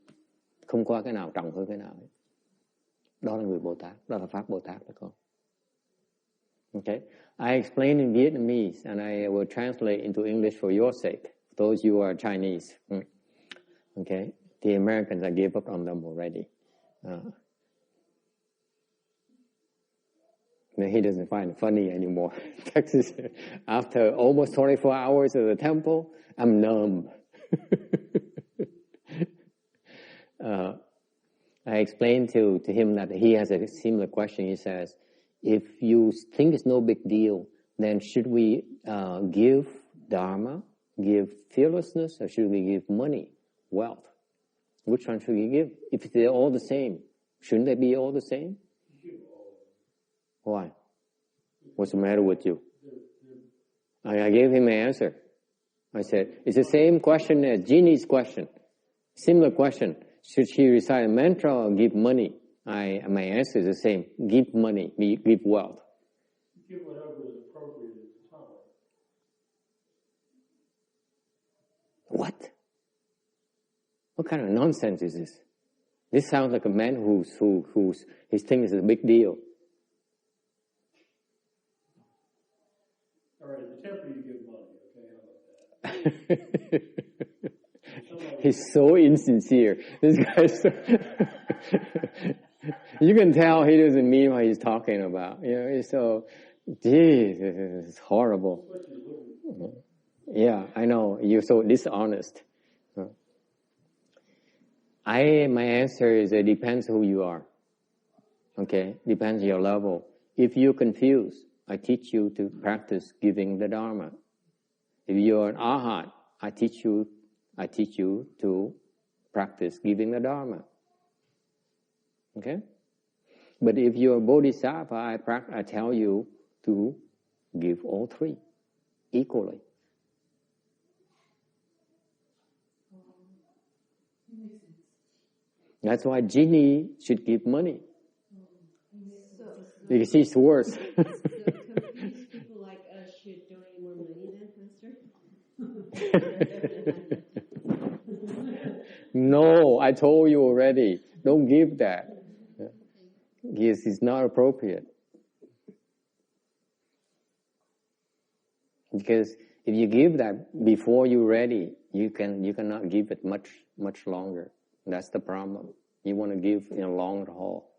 Không có cái nào trọng hơn cái nào hết. Đó là người Bồ Tát, đó là pháp Bồ Tát đó con. Okay, I explain in Vietnamese and I will translate into English for your sake. Those you are Chinese. Okay, the Americans I gave up on them already. He doesn't find it funny anymore. Texas, after almost 24 hours at the temple, I'm numb. I explained to him that he has a similar question. He says, if you think it's no big deal, then should we give dharma, give fearlessness, or should we give money, wealth? Which one should we give? If they're all the same, shouldn't they be all the same? Why? What's the matter with you? I gave him an answer. I said, it's the same question as Jeannie's question. Similar question. Should she recite a mantra or give money? My answer is the same. Give money, give wealth. Give whatever is appropriate at the time. What? What kind of nonsense is this? This sounds like a man who's his thing is a big deal. All right, at the temple you give money, okay? How about that? He's so insincere. This guy's so you can tell he doesn't mean what he's talking about. It's so, geez, it's horrible. Yeah, I know. You're so dishonest. My answer is it depends who you are. Okay? Depends your level. If you're confused, I teach you to practice giving the Dharma. If you're an Arhat, I teach you to practice giving the Dharma. Okay? But if you're a Bodhisattva, I tell you to give all three equally. That's why Ginny should give money. Because she's worse. So confused people like us should donate more money then, Pastor? No, I told you already. Don't give that. Yes, it's not appropriate. Because if you give that before you're ready, you cannot give it much longer. That's the problem. You want to give in a long haul.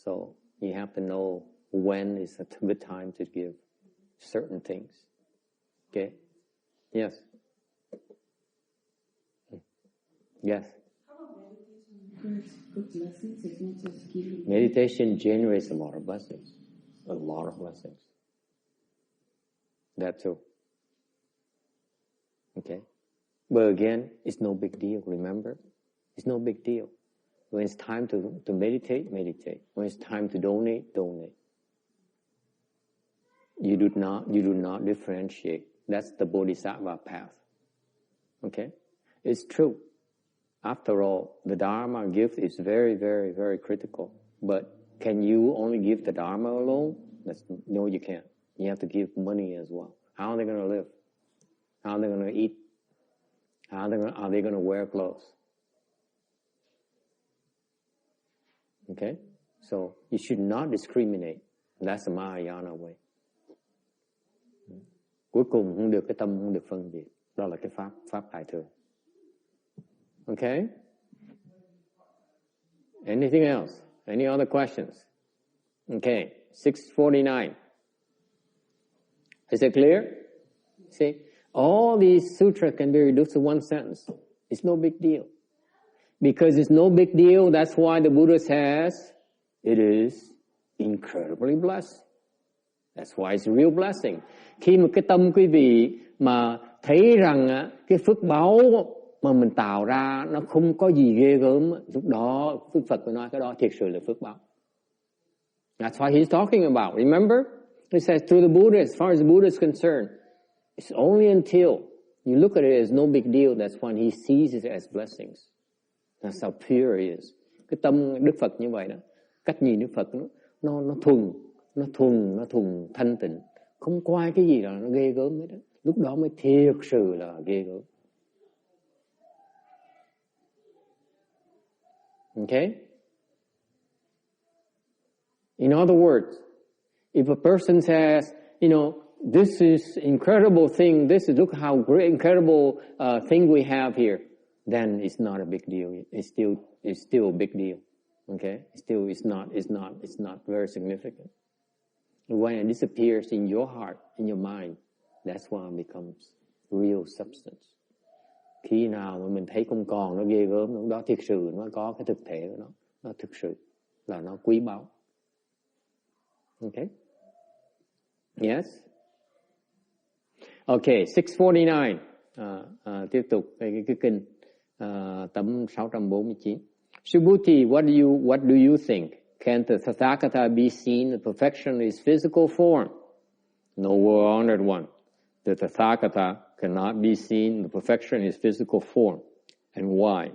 So you have to know when is a good time to give certain things. Okay? Yes. Yes. Good blessings. It's not just giving. Meditation generates a lot of blessings. A lot of blessings. That too. Okay? But again, it's no big deal, remember? It's no big deal. When it's time to meditate, meditate. When it's time to donate, donate. You do not differentiate. That's the Bodhisattva path. Okay? It's true. After all, the Dharma gift is very, very, very critical. But can you only give the Dharma alone? No, you can't. You have to give money as well. How are they going to live? How are they going to eat? Are they going to wear clothes? Okay? So you should not discriminate. That's the Mahayana way. Cuối cùng không được cái tâm không được phân biệt. Đó là cái pháp đại thừa. Okay? Anything else? Any other questions? Okay, 649. Is it clear? See, all these sutras can be reduced to one sentence. It's no big deal. Because it's no big deal, that's why the Buddha says it is incredibly blessed. That's why it's a real blessing. Khi mà cái tâm quý vị mà thấy rằng cái phước báu mà mình tạo ra nó không có gì ghê gớm, lúc đó Đức Phật mới nói cái đó thiệt sự là phước báu. That's what he's talking about. Remember? He says to the Buddha, as far as the Buddha is concerned, it's only until you look at it as no big deal, that's when he sees it as blessings. That's how pure it is. Cái tâm Đức Phật như vậy đó, cách nhìn Đức Phật nó thuần thanh tịnh, không qua cái gì là nó ghê gớm hết đó. Lúc đó mới thiệt sự là ghê gớm. Okay? In other words, if a person says, this is incredible thing, look how great, incredible thing we have here, then it's not a big deal. It's still a big deal. Okay? It's not very significant. When it disappears in your heart, in your mind, that's when it becomes real substance. Khi nào mà mình thấy không còn nó ghê gớm, lúc đó thực sự nó có cái thực thể của nó thực sự là nó quý báu. Okay? Yes? Okay, 649. Tiếp tục cái kinh tấm 649. Subhuti, what do you think? Can the Tathagata be seen in perfection in his physical form? No, honored one. The Tathagata cannot be seen in the perfection in his physical form. And why?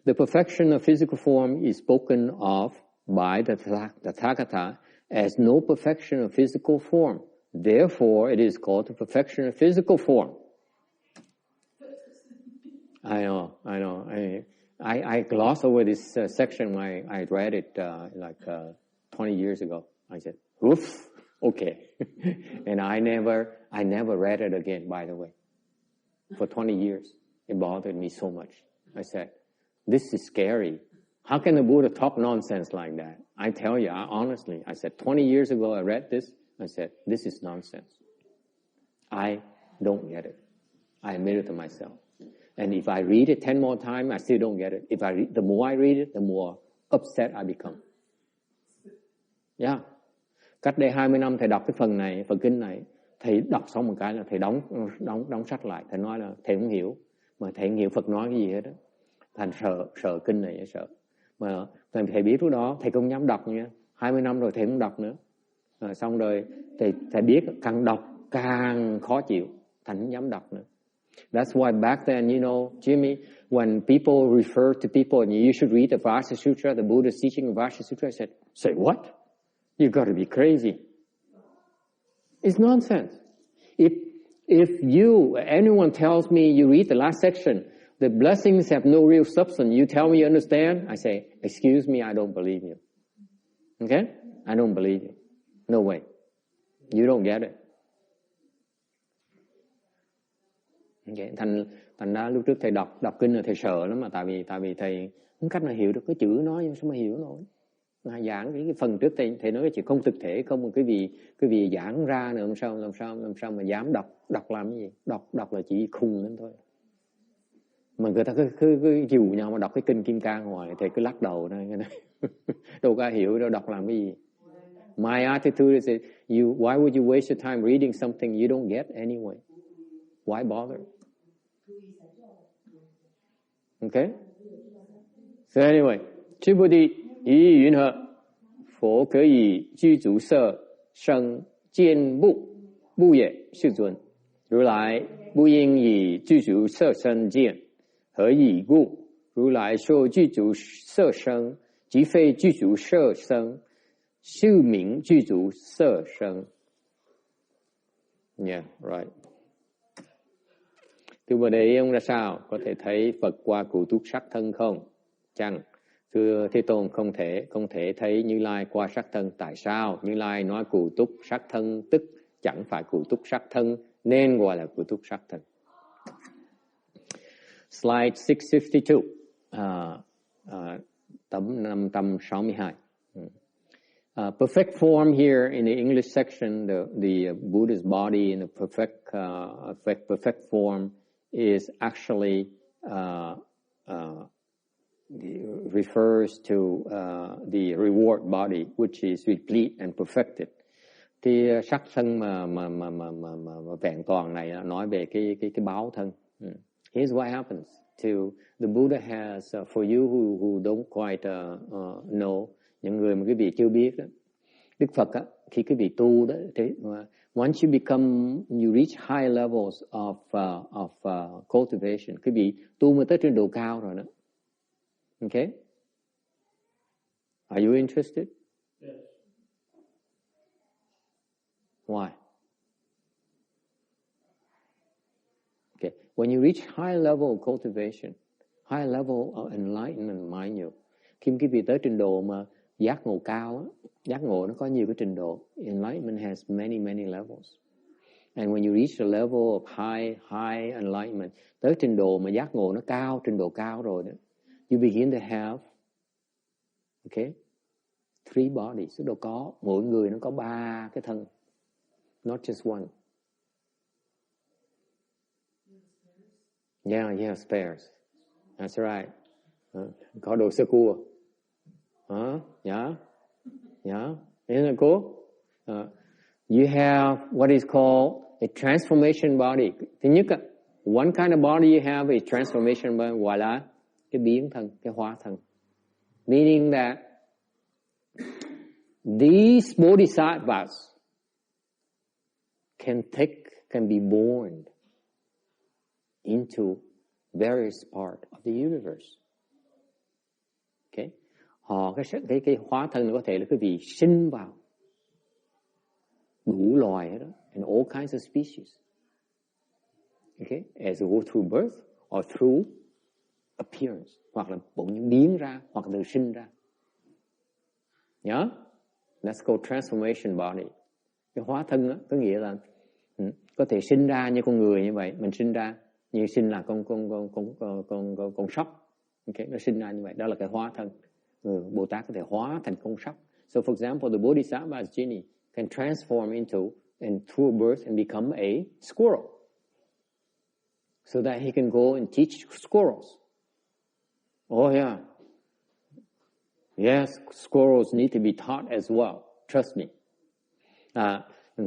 The perfection of physical form is spoken of by the Tathagata as no perfection of physical form. Therefore, it is called the perfection of physical form. I know. I glossed over this section when I read it 20 years ago. I said, oops, okay. And I never read it again, by the way. for 20 years. It bothered me so much. I said, this is scary. How can the Buddha talk nonsense like that? I tell you, honestly, I said, 20 years ago I read this. I said, this is nonsense. I don't get it. I admit it to myself. And if I read it 10 more times, I still don't get it. The more I read it, the more upset I become. Yeah. Cách đây 20 năm thầy đọc cái phần kinh này, thầy đọc xong một cái là thầy đóng sách lại. Thầy nói là thầy không hiểu. Mà thầy không hiểu Phật nói cái gì hết đó. Thành sợ kinh này, sợ. Mà thầy biết lúc đó, thầy không dám đọc nha. 20 năm rồi thầy không đọc nữa. Xong rồi thầy biết càng đọc càng khó chịu. Thành không dám đọc nữa. That's why back then, you know, Jimmy, when people refer to people and you should read the Vajra Sutra, the Buddha's teaching of Vajra Sutra, I said, say what? You got to be crazy. It's nonsense. If anyone tells me you read the last section, the blessings have no real substance, you tell me you understand, I say, excuse me, I don't believe you. Okay? I don't believe you. No way. You don't get it. Okay. Thành ra lúc trước thầy đọc kinh là thầy sợ lắm mà tại vì thầy không cách nào hiểu được cái chữ nói, sao mà hiểu nổi. Mà giảng cái phần trước thầy nói cái chuyện không thực thể, không một cái gì giảng ra nữa, làm sao mà dám đọc làm cái gì? Đọc là chỉ khùng lên thôi. Mà người ta cứ dìu nhau mà đọc cái kinh Kim Cang hoài, thầy cứ lắc đầu này cái này. Đâu có hiểu đâu, đọc làm cái gì. My attitude is that why would you waste your time reading something you don't get anyway? Why bother? Okay? So anyway, chư Bồ Đề ý yun hợp, Phổ có以具足色生见不不也世尊，如来不应以具足色生见，何以故？如来说具足色生，即非具足色生，是名具足色生。Yeah, right. Thưa Bồ Đề, ông ra sao? Có thể thấy Phật qua cụ túc sắc thân không? Chăng? Thưa Thế Tôn, không thể thấy Như Lai qua sắc thân. Tại sao? Như Lai nói cụ túc sắc thân tức chẳng phải cụ túc sắc thân nên gọi là cụ túc sắc thân. Slide 652, tấm 562. Perfect form here in the English section, the Buddha's body in the perfect form is actually refers to the reward body, which is replete and perfected. Thì sắc thân mà vẹn toàn này nói về cái báo thân. Here's what happens to the Buddha has for you who don't quite know, những người mà quý vị chưa biết đó. Đức Phật á, khi quý vị tu đó, thế once you reach high levels of cultivation, quý vị tu mà tới trên độ cao rồi đó. Okay? Are you interested? Yes. Why? Okay. When you reach high level of cultivation, high level of enlightenment, mind you, khi quý vị tới trình độ mà giác ngộ cao á, giác ngộ nó có nhiều cái trình độ. Enlightenment has many levels. And when you reach the level of high enlightenment, tới trình độ mà giác ngộ nó cao, trình độ cao rồi đó, you begin to have, okay, 3 bodies. Tức là có mỗi người nó có 3 cái thân, not just one. Yeah, spares. That's right. Có đồ sơ cua. Yeah. Isn't it cool? You have what is called a transformation body. Thứ nhất, one kind of body you have is transformation body, gọi là cái biến thân, cái hóa thân. Meaning that these bodhisattvas can be born into various parts of the universe. Okay? Cái hóa thân có thể là cái vị sinh vào đủ loài hết đó, and all kinds of species. Okay? As you go through birth or through appearance, hoặc là bỗng biến ra, hoặc là sinh ra. Yeah? That's called transformation body. Cái hóa thân đó, có nghĩa là có thể sinh ra như con người như vậy, mình sinh ra như sinh là con sóc, okay, nó sinh ra như vậy, đó là cái hóa thân. Bồ Tát có thể hóa thành con sóc. So for example, the Bodhisattva as genie can transform into and through birth and become a squirrel, so that he can go and teach squirrels. Oh yeah, yes, squirrels need to be taught as well. Trust me.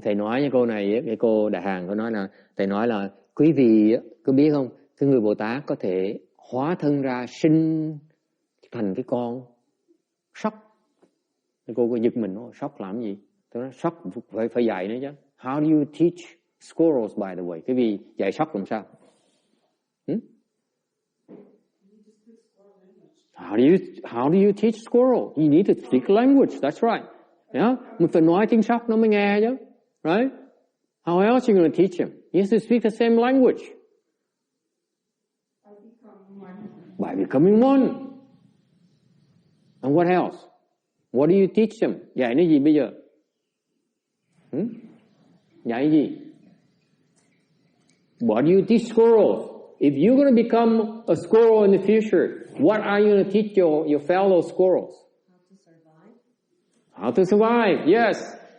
Thầy nói với cô này, cái cô Đại Hàn, cô nói là thầy nói là quý vị có biết không, cái người Bồ Tát có thể hóa thân ra sinh thành cái con sóc. Cô có giật mình, sóc làm gì? Tôi nói sóc phải dạy nữa chứ. How do you teach squirrels, by the way? Cái gì dạy sóc làm sao? How do you teach squirrel? You need to speak language. That's right. Yeah, mình phải nói tiếng sóc nó mới nghe chứ. Right? How else are you going to teach him? He has to speak the same language. By becoming one. And what else? What do you teach him? Dạy nó gì bây giờ? Dạy gì? What do you teach squirrels? If you're going to become a squirrel in the future, what are you going to teach your fellow squirrels? How to survive, yes.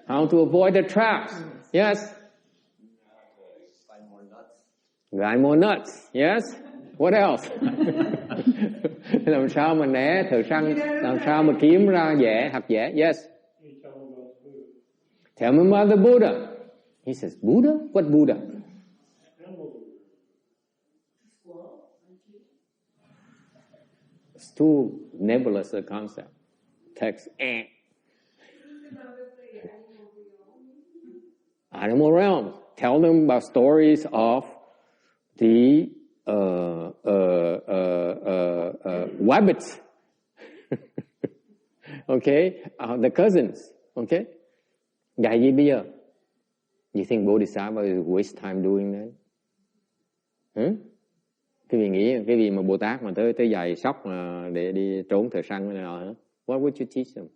How to avoid the traps, yes. Find more nuts, yes. What else? Làm sao mà né thợ săn, làm sao mà kiếm ra hạt dẻ, yes. Tell me about the Buddha. He says, Buddha? What Buddha? It's too nebulous a concept. Text, Animal realm. Tell them about stories of the rabbits. Okay, the cousins. Okay, dạy gì bây giờ? You think Bodhisattva is waste time doing that? Cái gì nghĩ cái gì mà Bồ Tát mà tới dạy sóc mà để đi trốn thợ săn cái nào hả? What would you teach them?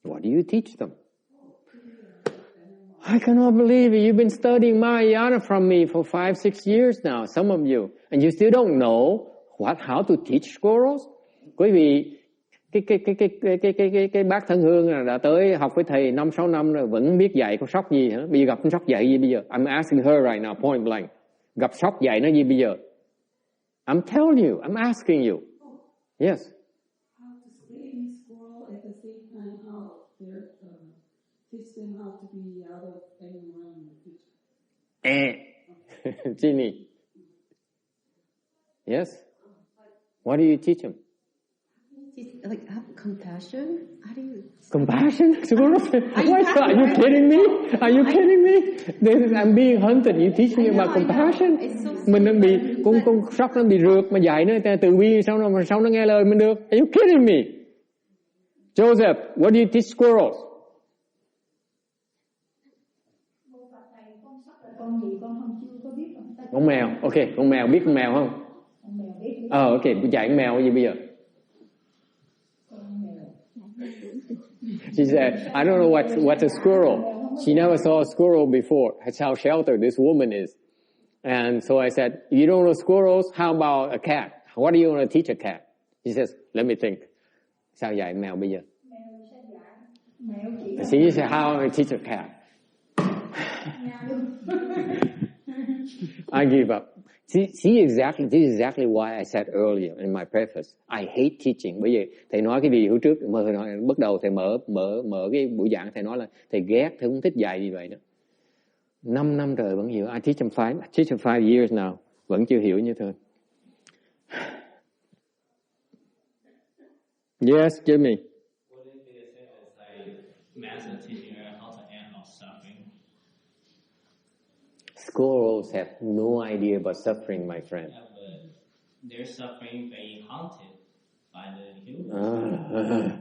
What do you teach them? I cannot believe it. You've been studying Mahayana from me for 5-6 years now, some of you, and you still don't know how to teach squirrels. Quý vị, cái bác Thân Hương đã tới học với thầy 5-6 năm rồi vẫn không biết dạy con sóc gì hả? Bây giờ gặp con sóc dạy gì bây giờ? I'm asking her right now, point blank. Gặp sóc dạy nó gì bây giờ? I'm telling you, I'm asking you. Yes. How to stay in squirrel at the same time, how they're teach them how to be out of anyone in the future. Ginny. Yes. What do you teach them? Like have compassion? How do you? Compassion? Are you kidding me? Are you kidding me? I'm being hunted. You teach me about compassion? Mình đang bị con sóc nó bị rượt mà dạy nó từ bi sao nó nghe lời mình được? Are you kidding me? Joseph, what do you teach squirrels? Con mèo. Ok, con mèo biết con mèo không? Ok, dạy con mèo gì bây giờ? She said, I don't know what's a squirrel. She never saw a squirrel before. That's how sheltered this woman is. And so I said, you don't know squirrels? How about a cat? What are you going to teach a cat? She says, let me think. Sao dạy mèo bây giờ? She said, how am I teach a cat? I give up. This is exactly why I said earlier in my preface, I hate teaching. Bởi vì thầy nói cái gì hồi trước, bắt đầu thầy mở cái buổi giảng, thầy nói là thầy ghét, thầy không thích dạy gì vậy đó. 5 năm trời vẫn hiểu. I teach them 5 years now, vẫn chưa hiểu như thôi. Yes, Jimmy. What if they say it's like master teaching how to end of suffering? Squirrels have no idea about suffering, my friend. Yeah, but they're suffering being haunted by the humans.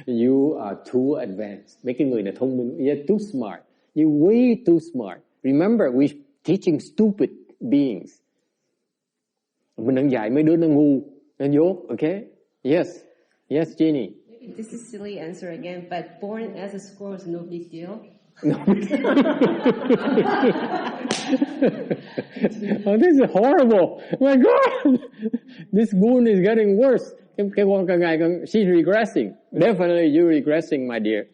You are too advanced. Mấy cái người này thông minh. You're too smart. You're way too smart. Remember, we're teaching stupid beings. Mình đang dạy mấy đứa nó ngu, nó dốt, okay? Yes, Jeannie. Maybe this is silly answer again, but born as a squirrel is no big deal. Oh, this is horrible. My God, this goon is getting worse. Cái con càng ngày càng, she's regressing. Definitely you're regressing, my dear.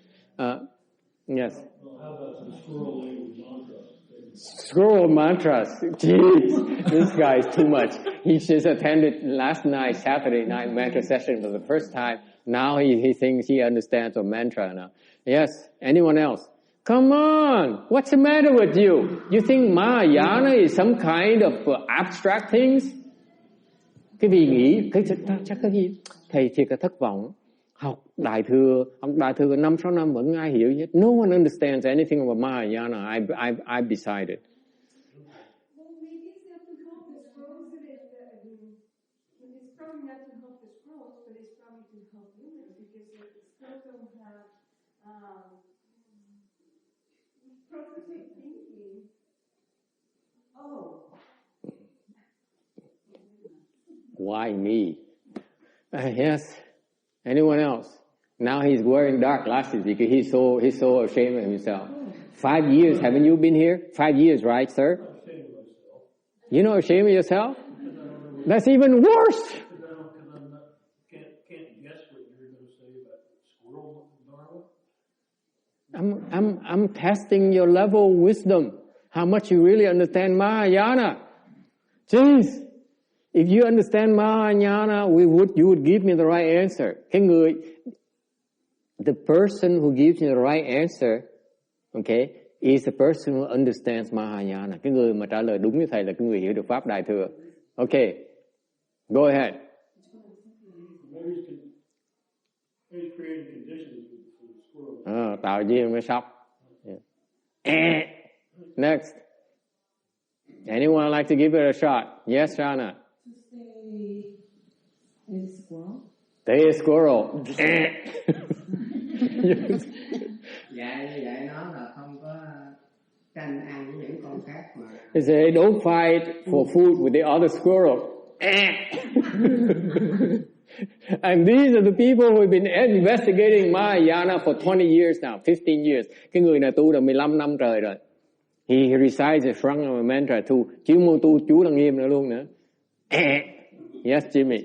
Yes. Well, how about some squirrel language mantras? Squirrel mantras. Jeez, this guy is too much. He just attended last night, Saturday night mantra session for the first time. Now he thinks he understands a mantra now. Yes. Anyone else? Come on. What's the matter with you? You think Mahayana is some kind of abstract things? Cái vị nghĩ, chắc cái gì? Thầy thiệt là thất vọng. Học Đại Thừa 5-6 năm vẫn ai hiểu hết. No one understands anything about Mahayana. I've decided. Well, maybe it's not to help the scrolls, it's probably not to help the scrolls, but it's probably to help humans, because the scrolls don't have processing thinking. Oh. Why me? Yes. Anyone else? Now he's wearing dark glasses because he's so ashamed of himself. 5 years, haven't you been here? 5 years, right, sir? You're not ashamed of yourself? That's even worse. Can't guess what you're going to say about squirrel Dharma. I'm testing your level of wisdom. How much you really understand Mahayana. Jeez. If you understand Mahayana, you would give me the right answer. The person who gives me the right answer, okay, is the person who understands Mahayana. Cái người mà trả lời đúng với thầy là cái người hiểu được pháp Đại Thừa. Okay, go ahead. Maybe he's creating conditions for the squirrel. Tạo duyên mới sóc. Yeah. Next. Anyone like to give it a shot? Yes, Shana. Stay a squirrel. Dạy nó là không có tranh ăn với những con khác mà. They say don't fight for food with the other squirrel. And these are the people who have been investigating Mahayana for 20 years now, 15 years. Cái người này tu được 15 năm trời rồi. He recites in front of a mantra too. Chứ môn tu chú là nghiêm nữa luôn nữa. Yes, Jimmy.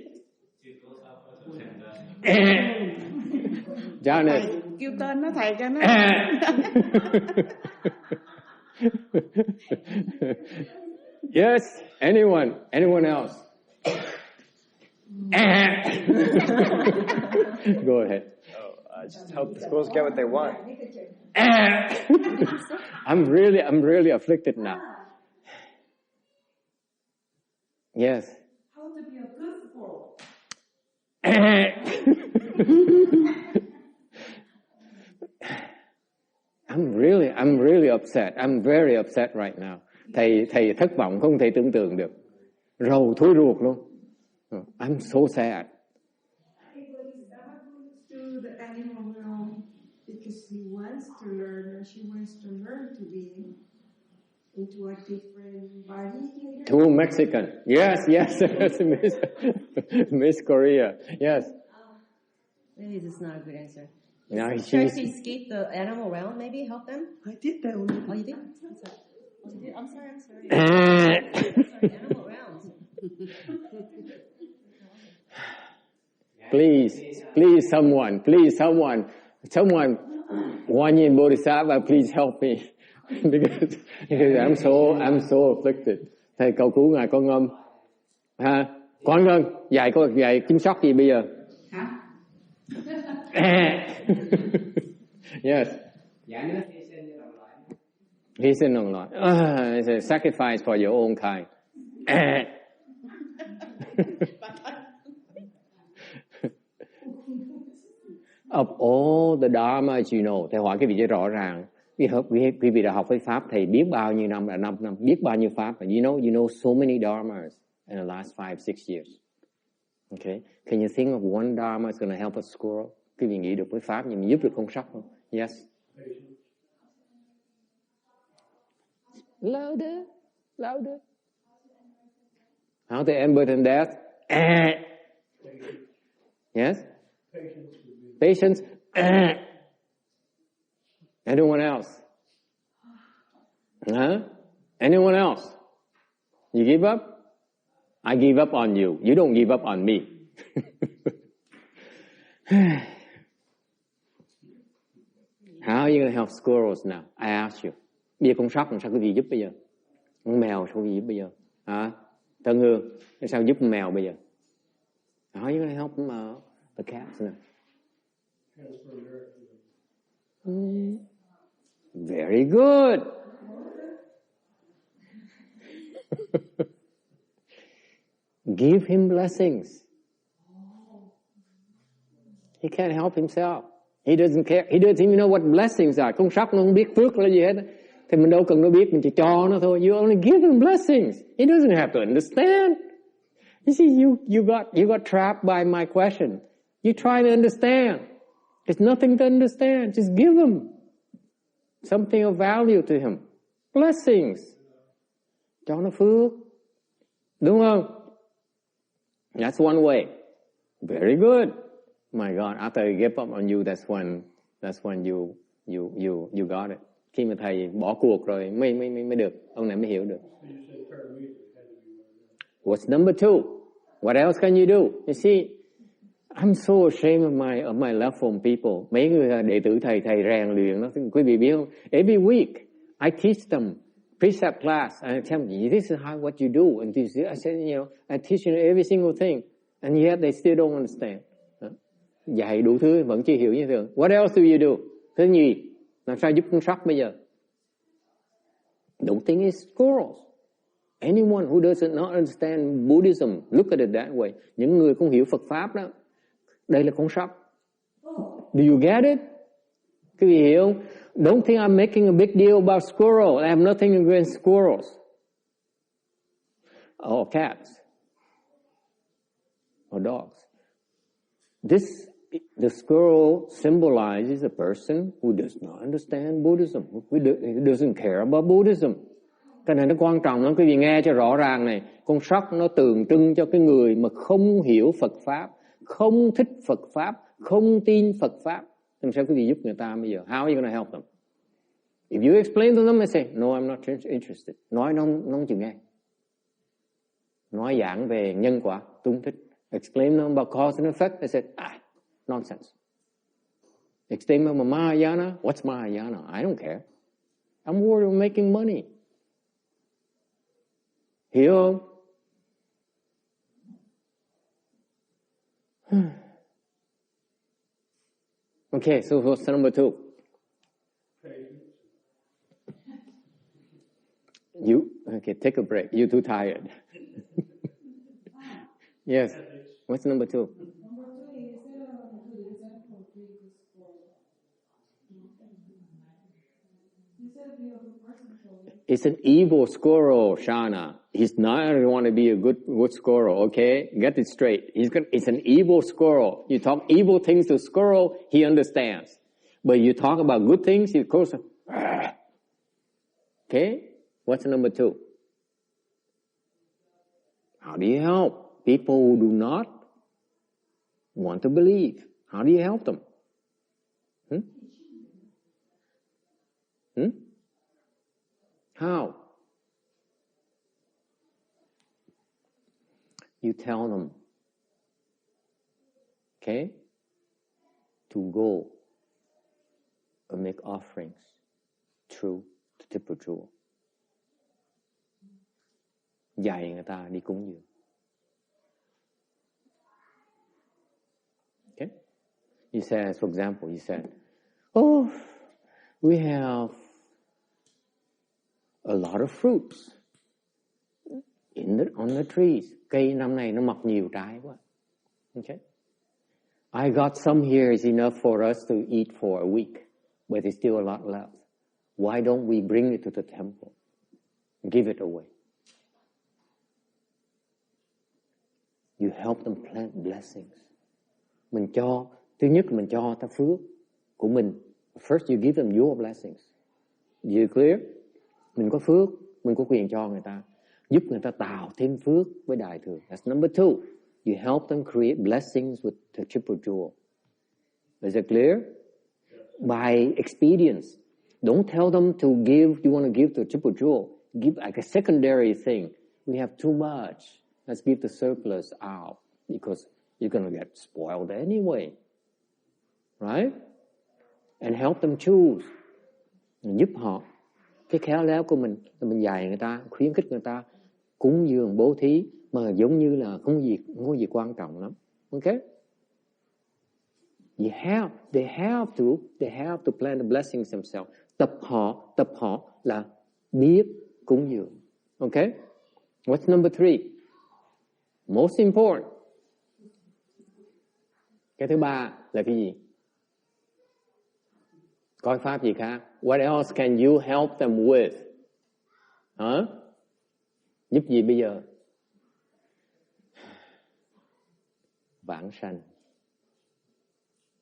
Janice. Kêu tên nó thầy cho nó. Yes, anyone else? Go ahead. Just help the squirrels get what they want. I'm really afflicted now. Yes. How to be a good squirrel? I'm really upset. I'm very upset right now. Thầy thất vọng không thể tưởng tượng được. Rầu thối ruột luôn. I'm so sad. To the animal realm because he wants to learn, and she wants to learn to be into a different body. Too Mexican. Yes, Miss Korea. Yes. Maybe this is not a good answer. No, Try to escape the animal realm, maybe help them? I did that one. Oh, you did? I'm sorry. Sorry, animal realms. Please, someone, Guanyin Bodhisattva, please help me, because I'm so afflicted. Thầy cầu cứu ngài con ngâm, ha? Con ngâm, dạy kiếm sóc gì bây giờ? Yes. Hy sinh đồng loại. It's a sacrifice for your own kind. Of all the dharmas you know, thầy hỏi cái vị trí rõ ràng. Quý vị đã học với pháp thầy biết bao nhiêu năm, là 5 năm, biết bao nhiêu pháp. You know so many dharmas in the last 5-6 years. Okay, can you think of one dharma is going to help a squirrel? Quý vị nghĩ được với pháp nhưng giúp được con sóc không? Yes. Louder. How to end birth and death? Yes. Patience. Anyone else? Huh? Anyone else? You give up? I give up on you. You don't give up on me. How are you going to help squirrels now? I ask you. Bây giờ con sóc làm sao quý vị giúp bây giờ? Con mèo sao quý vị giúp bây giờ? Hả? Tân Hương, sao giúp con mèo bây giờ? How are you going to help the cats now? Very good. Give him blessings. He can't help himself. He doesn't care. He doesn't even know what blessings are. Con sóc nó không biết phước là gì hết. Thì mình đâu cần nó biết, mình chỉ cho nó thôi. You only give him blessings. He doesn't have to understand. You see, you got trapped by my question. You try to understand. There's nothing to understand. Just give him something of value to him. Blessings. Cho nó phước. Đúng không? That's one way. Very good. My God, after I give up on you, that's when you got it. Khi mà thầy bỏ cuộc rồi mới được. Ông này mới hiểu được. What's number 2? What else can you do? You see, I'm so ashamed of my love from people. Mấy người đệ tử thầy rèn luyện nó. Quý vị biết không? Every week, I teach them precept class, and I tell them, this is what you do. And this, I said, I teach you every single thing, and yet they still don't understand. Dạy đủ thứ vẫn chưa hiểu như thường. What else do you do? Thứ nhì, làm sao giúp con sóc bây giờ? Don't think it's squirrels. Anyone who doesn't not understand Buddhism, look at it that way. Những người không hiểu Phật Pháp đó, đây là con sóc. Do you get it? Quý vị hiểu không? Don't think I'm making a big deal about squirrel. I have nothing against squirrels. Or cats. Or dogs. The squirrel symbolizes a person who does not understand Buddhism, who doesn't care about Buddhism. Cái này nó quan trọng lắm, quý vị nghe cho rõ ràng này. Con sóc nó tượng trưng cho cái người mà không hiểu Phật Pháp, không thích Phật Pháp, không tin Phật Pháp. Làm sao quý vị giúp người ta bây giờ? How are you going to help them? If you explain to them, they say, no, I'm not interested. Nói nó không chịu nghe. Nói giảng về nhân quả, tôi không thích. Explain them about cause and effect, they say, nonsense. Explain them about Mahayana, what's Mahayana? I don't care. I'm worried about making money. Hiểu không? Okay, so what's number 2? Take a break. You're too tired. Yes. What's number 2? It's an evil squirrel, Shana. He's not going to want to be a good squirrel, okay? Get it straight. It's an evil squirrel. You talk evil things to squirrel, he understands. But you talk about good things, he goes, okay? What's number 2? How do you help people who do not want to believe? How do you help them? How? You tell them, okay, to go and make offerings through the Triple Jewel. Dạy người ta đi cúng dường. Okay? You said, for example, you said, oh, we have a lot of fruits on the trees. Cây năm nay nó mọc nhiều trái quá. Okay? I got some here is enough for us to eat for a week, but there's still a lot left. Why don't we bring it to the temple? Give it away. You help them plant blessings. Mình cho, thứ nhất mình cho ta phước của mình. First you give them your blessings. You clear? Mình có phước, mình có quyền cho người ta. Giúp người ta tạo thêm phước với Đại Thừa. That's number 2. You help them create blessings with the Triple Jewel. Is it clear? By experience. Don't tell them to give, you want to give the triple jewel. Give like a secondary thing. We have too much. Let's give the surplus out because you're going to get spoiled anyway. Right? And help them choose. Giúp họ. Cái khéo léo của mình là mình dạy người ta, khuyến khích người ta cúng dường bố thí mà giống như là không có gì quan trọng lắm. Okay? They have to plan the blessings themselves. Tập họ là biết cúng dường. Okay? What's number 3? Most important. Cái thứ ba là cái gì? Coi pháp gì khác? What else can you help them with? Hả? Giúp gì bây giờ? Vãng sanh.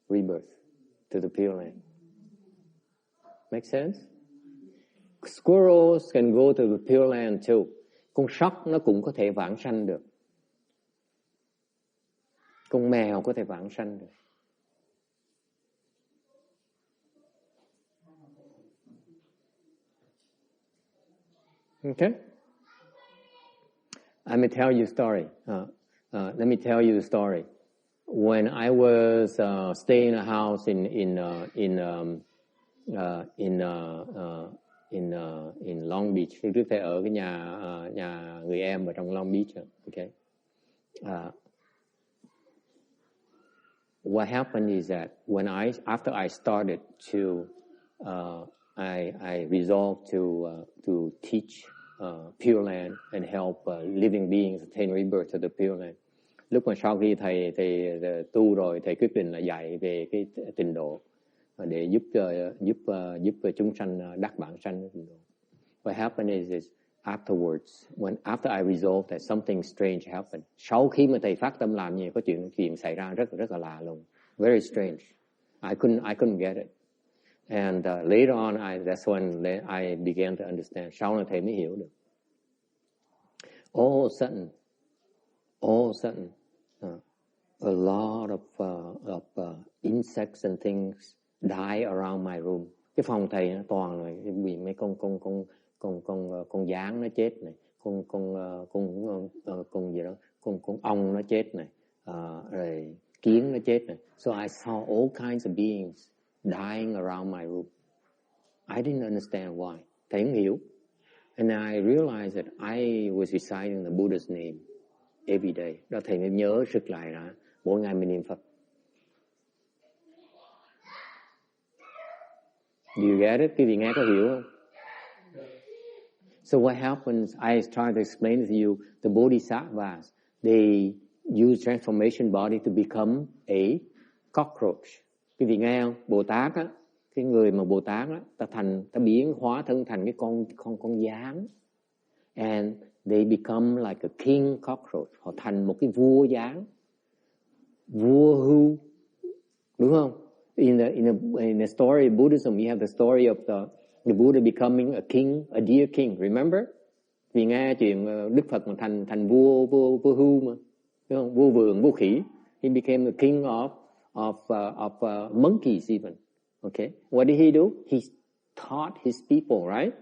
Rebirth to the Pure Land. Make sense? Squirrels can go to the Pure Land too. Con sóc nó cũng có thể vãng sanh được. Con mèo có thể vãng sanh được. Okay? Let me tell you a story. Let me tell you a story. When I was staying in a house in Long Beach, thì trước đây ở cái nhà người em ở trong Long Beach. Okay. What happened is that after I started to I resolved to teach Pure Land and help living beings attain rebirth to the Pure Land. Lúc mà sau khi thầy tu rồi, thầy quyết định là dạy về cái tịnh độ để giúp chúng sanh đắc bản sanh. What happened is afterwards, after I resolved that something strange happened. Sau khi mà thầy phát tâm làm gì, có chuyện xảy ra rất là lạ lùng, very strange. I couldn't get it. And later on, that's when I began to understand. Sau này thầy mới hiểu được. All of a sudden, a lot of insects and things die around my room. Cái phòng thầy nó toàn là bị mấy con gián nó chết này, con gì đó, con ong nó chết này, rồi kiến nó chết này. So I saw all kinds of beings dying around my room. I didn't understand why. Thầy không hiểu. And I realized that I was reciting the Buddha's name every day. Đó thầy mới nhớ sức lại ra mỗi ngày mình niệm Phật. Do you get it? Quý vị nghe có hiểu không? So what happens, I try to explain to you, the bodhisattvas, they use transformation body to become a cockroach. Quý vị nghe không? Bồ Tát á, cái người mà Bồ Tát á, ta biến hóa thân thành cái con gián. And they become like a king cockroach. Họ thành một cái vua gián. Vua hưu. Đúng không? In the story of Buddhism, you have the story of the Buddha becoming a king, a deer king. Remember? Vì nghe chuyện Đức Phật mà thành vua hưu mà. Đúng không? Vua vượn, vua khỉ. He became the king of monkeys even. Okay? What did he do? He taught his people, right?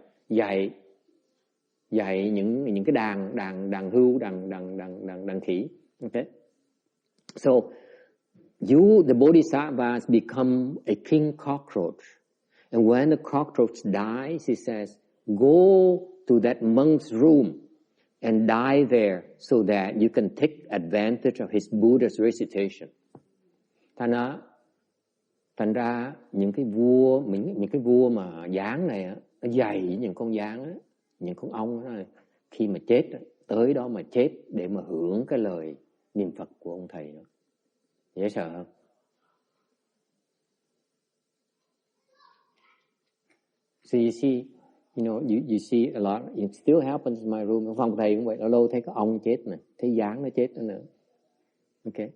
Dạy những cái đàn hưu, đàn khỉ. Okay? So the bodhisattvas become a king cockroach. And when the cockroach dies, he says, go to that monk's room and die there so that you can take advantage of his Buddha's recitation. Thành ra những cái vua mà gián này á, nó dày những con gián á, những con ong đó này, khi mà chết tới đó mà chết để mà hưởng cái lời niệm Phật của ông thầy đó. Dễ sợ không? So you see, you see a lot. It still happens in my room. Phòng thầy cũng vậy, lâu lâu thấy có ong chết này, thấy gián nó chết nữa. Okay.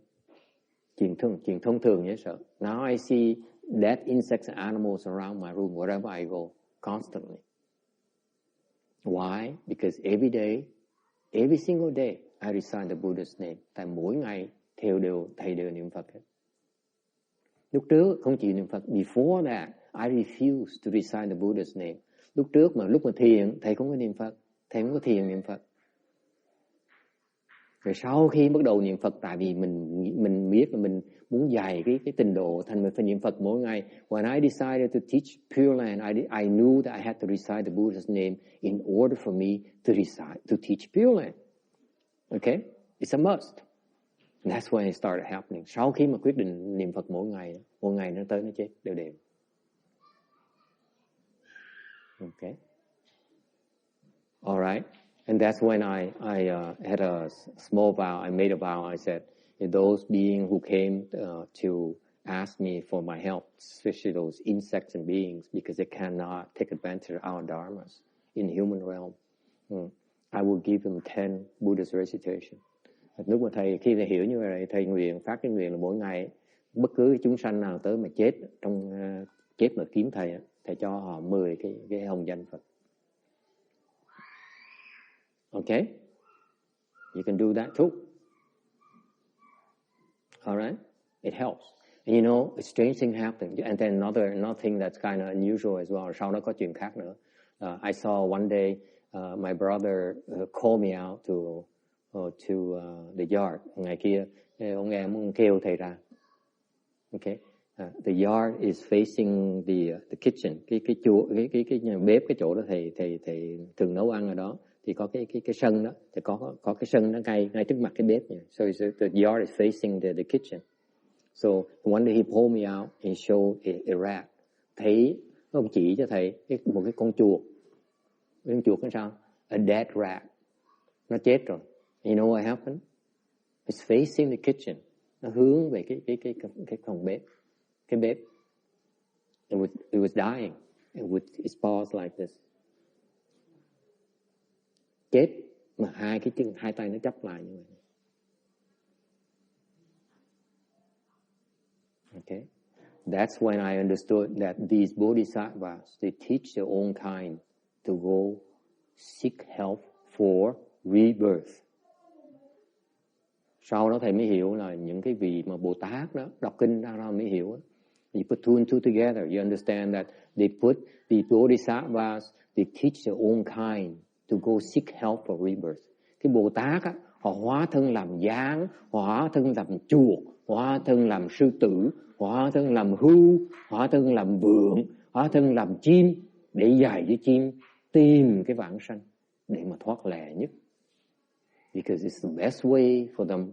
Chuyện thông thường dễ sợ. Now I see dead insects and animals around my room wherever I go, constantly. Why? Because every single day, I recite the Buddha's name. Tại mỗi ngày thầy đều niệm Phật hết. Lúc trước không chịu niệm Phật. Before that, I refuse to recite the Buddha's name. Lúc trước mà lúc mà thiền, thầy không có niệm Phật, thầy không có thiền niệm Phật. Rồi sau khi bắt đầu niệm Phật, tại vì mình biết là mình muốn dày cái trình độ, thành mình phải niệm Phật mỗi ngày. When I decided to teach Pure Land, I knew that I had to recite the Buddha's name in order for me to teach Pure Land. Okay? It's a must. And that's when it started happening. Sau khi mà quyết định niệm Phật mỗi ngày nó tới nó chết đều đều. Okay. All right. And that's when I had a small vow. I made a vow. I said, if those beings who came to ask me for my help, especially those insects and beings, because they cannot take advantage of our dharmas in the human realm, I will give them 10 Buddhist recitation. Lúc mà khi thầy hiểu như vậy, thầy nguyện, phát cái nguyện là mỗi ngày, bất cứ chúng sanh nào tới mà chết mà kiếm thầy cho họ 10 cái hồng danh Phật. Okay? You can do that too. All right? It helps. And you know, a strange thing happened. And then another thing that's kind of unusual as well. Sau đó có chuyện khác nữa. I saw one day my brother called me out to the yard. Ngày kia, ông em kêu thầy ra. Okay? The yard is facing the kitchen. Cái bếp, cái chỗ đó thầy thường nấu ăn ở đó. Thì có cái sân đó, thì có cái sân đó ngay trước mặt cái bếp. So the yard is facing the kitchen. So one day he pulled me out and showed a rat. Thấy ông chỉ cho thầy một cái con chuột. Con chuột nó sao? A dead rat. Nó chết rồi. You know what happened? It's facing the kitchen. Nó hướng về cái phòng bếp. Cái bếp. It was dying. With its paws like this. Chết mà hai tay nó chắp lại như vậy. Okay? That's when I understood that these bodhisattvas, they teach their own kind to go seek help for rebirth. Sau đó thầy mới hiểu là những cái vị mà Bồ Tát đó, đọc kinh ra mới hiểu. You put two and two together, you understand that they put the bodhisattvas, they teach their own kind to go seek help for rebirth. Cái Bồ Tát á, họ hóa thân làm gián, hóa thân làm chuột, hóa thân làm sư tử, hóa thân làm hươu, hóa thân làm vượn, hóa thân làm chim, để dạy với chim tìm cái vãng sanh để mà thoát lẻ nhất. Because it's the best way for them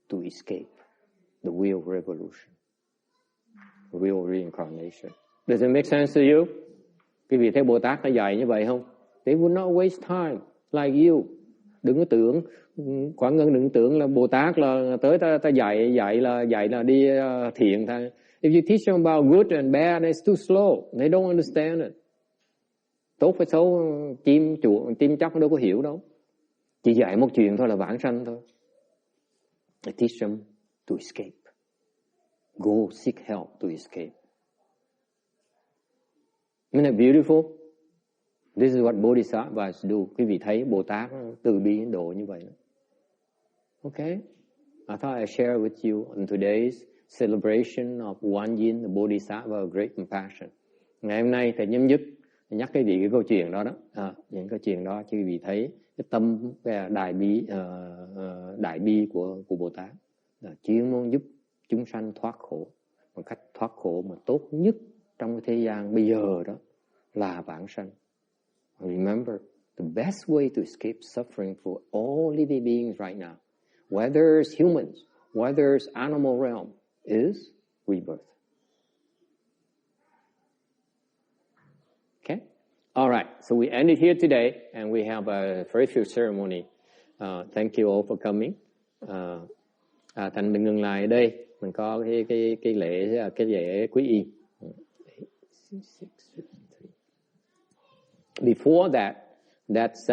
to escape the wheel of revolution, the wheel of reincarnation. Does it make sense to you? Quý vị thấy Bồ Tát nó dạy như vậy không? They would not waste time like you. Đừng có tưởng, Quảng Ngân đừng tưởng là Bồ Tát là tới ta dạy là đi thiện thôi. If you teach them about good and bad, it's too slow. They don't understand it. Tốt với xấu, chim chóc đâu có hiểu đâu. Chỉ dạy một chuyện thôi là vãng sanh thôi. I teach them to escape. Go seek help to escape. Isn't it beautiful? This is what bodhisattvas do. Quý vị thấy Bồ Tát từ bi đến độ như vậy. Okay? I thought I'd share with you on today's celebration of One Yin, the Bodhisattva of Great Compassion. Ngày hôm nay thầy nhắc cái câu chuyện đó đó. Những câu chuyện đó chứ quý vị thấy cái tâm đại bi của Bồ Tát là chuyên môn giúp chúng sanh thoát khổ. Một cách thoát khổ mà tốt nhất trong cái thế gian bây giờ đó là vãng sanh. Remember, the best way to escape suffering for all living beings right now, whether it's humans, whether it's animal realm, is rebirth. Okay? All right. So we end it here today, and we have a very few ceremony. Thank you all for coming. Thành mình ngừng lại ở đây. Mình có cái lễ quý y. Before that, that's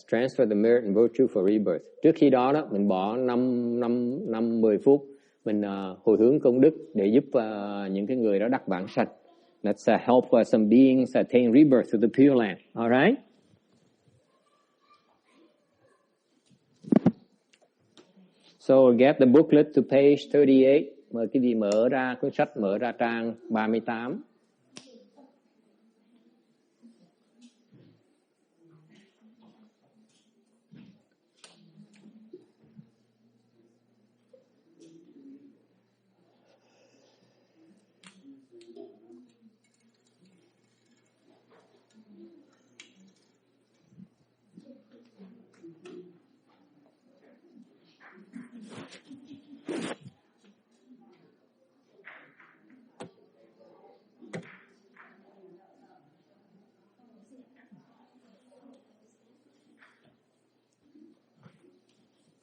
transfer the merit and virtue for rebirth. Trước khi đó mình bỏ 10 phút mình hồi hướng công đức để giúp những cái người đó đắc vãng sanh. Let's help some beings attain rebirth to the Pure Land. All right? So get the booklet to page 38. Mời quý vị mở ra cuốn sách, mở ra trang 38.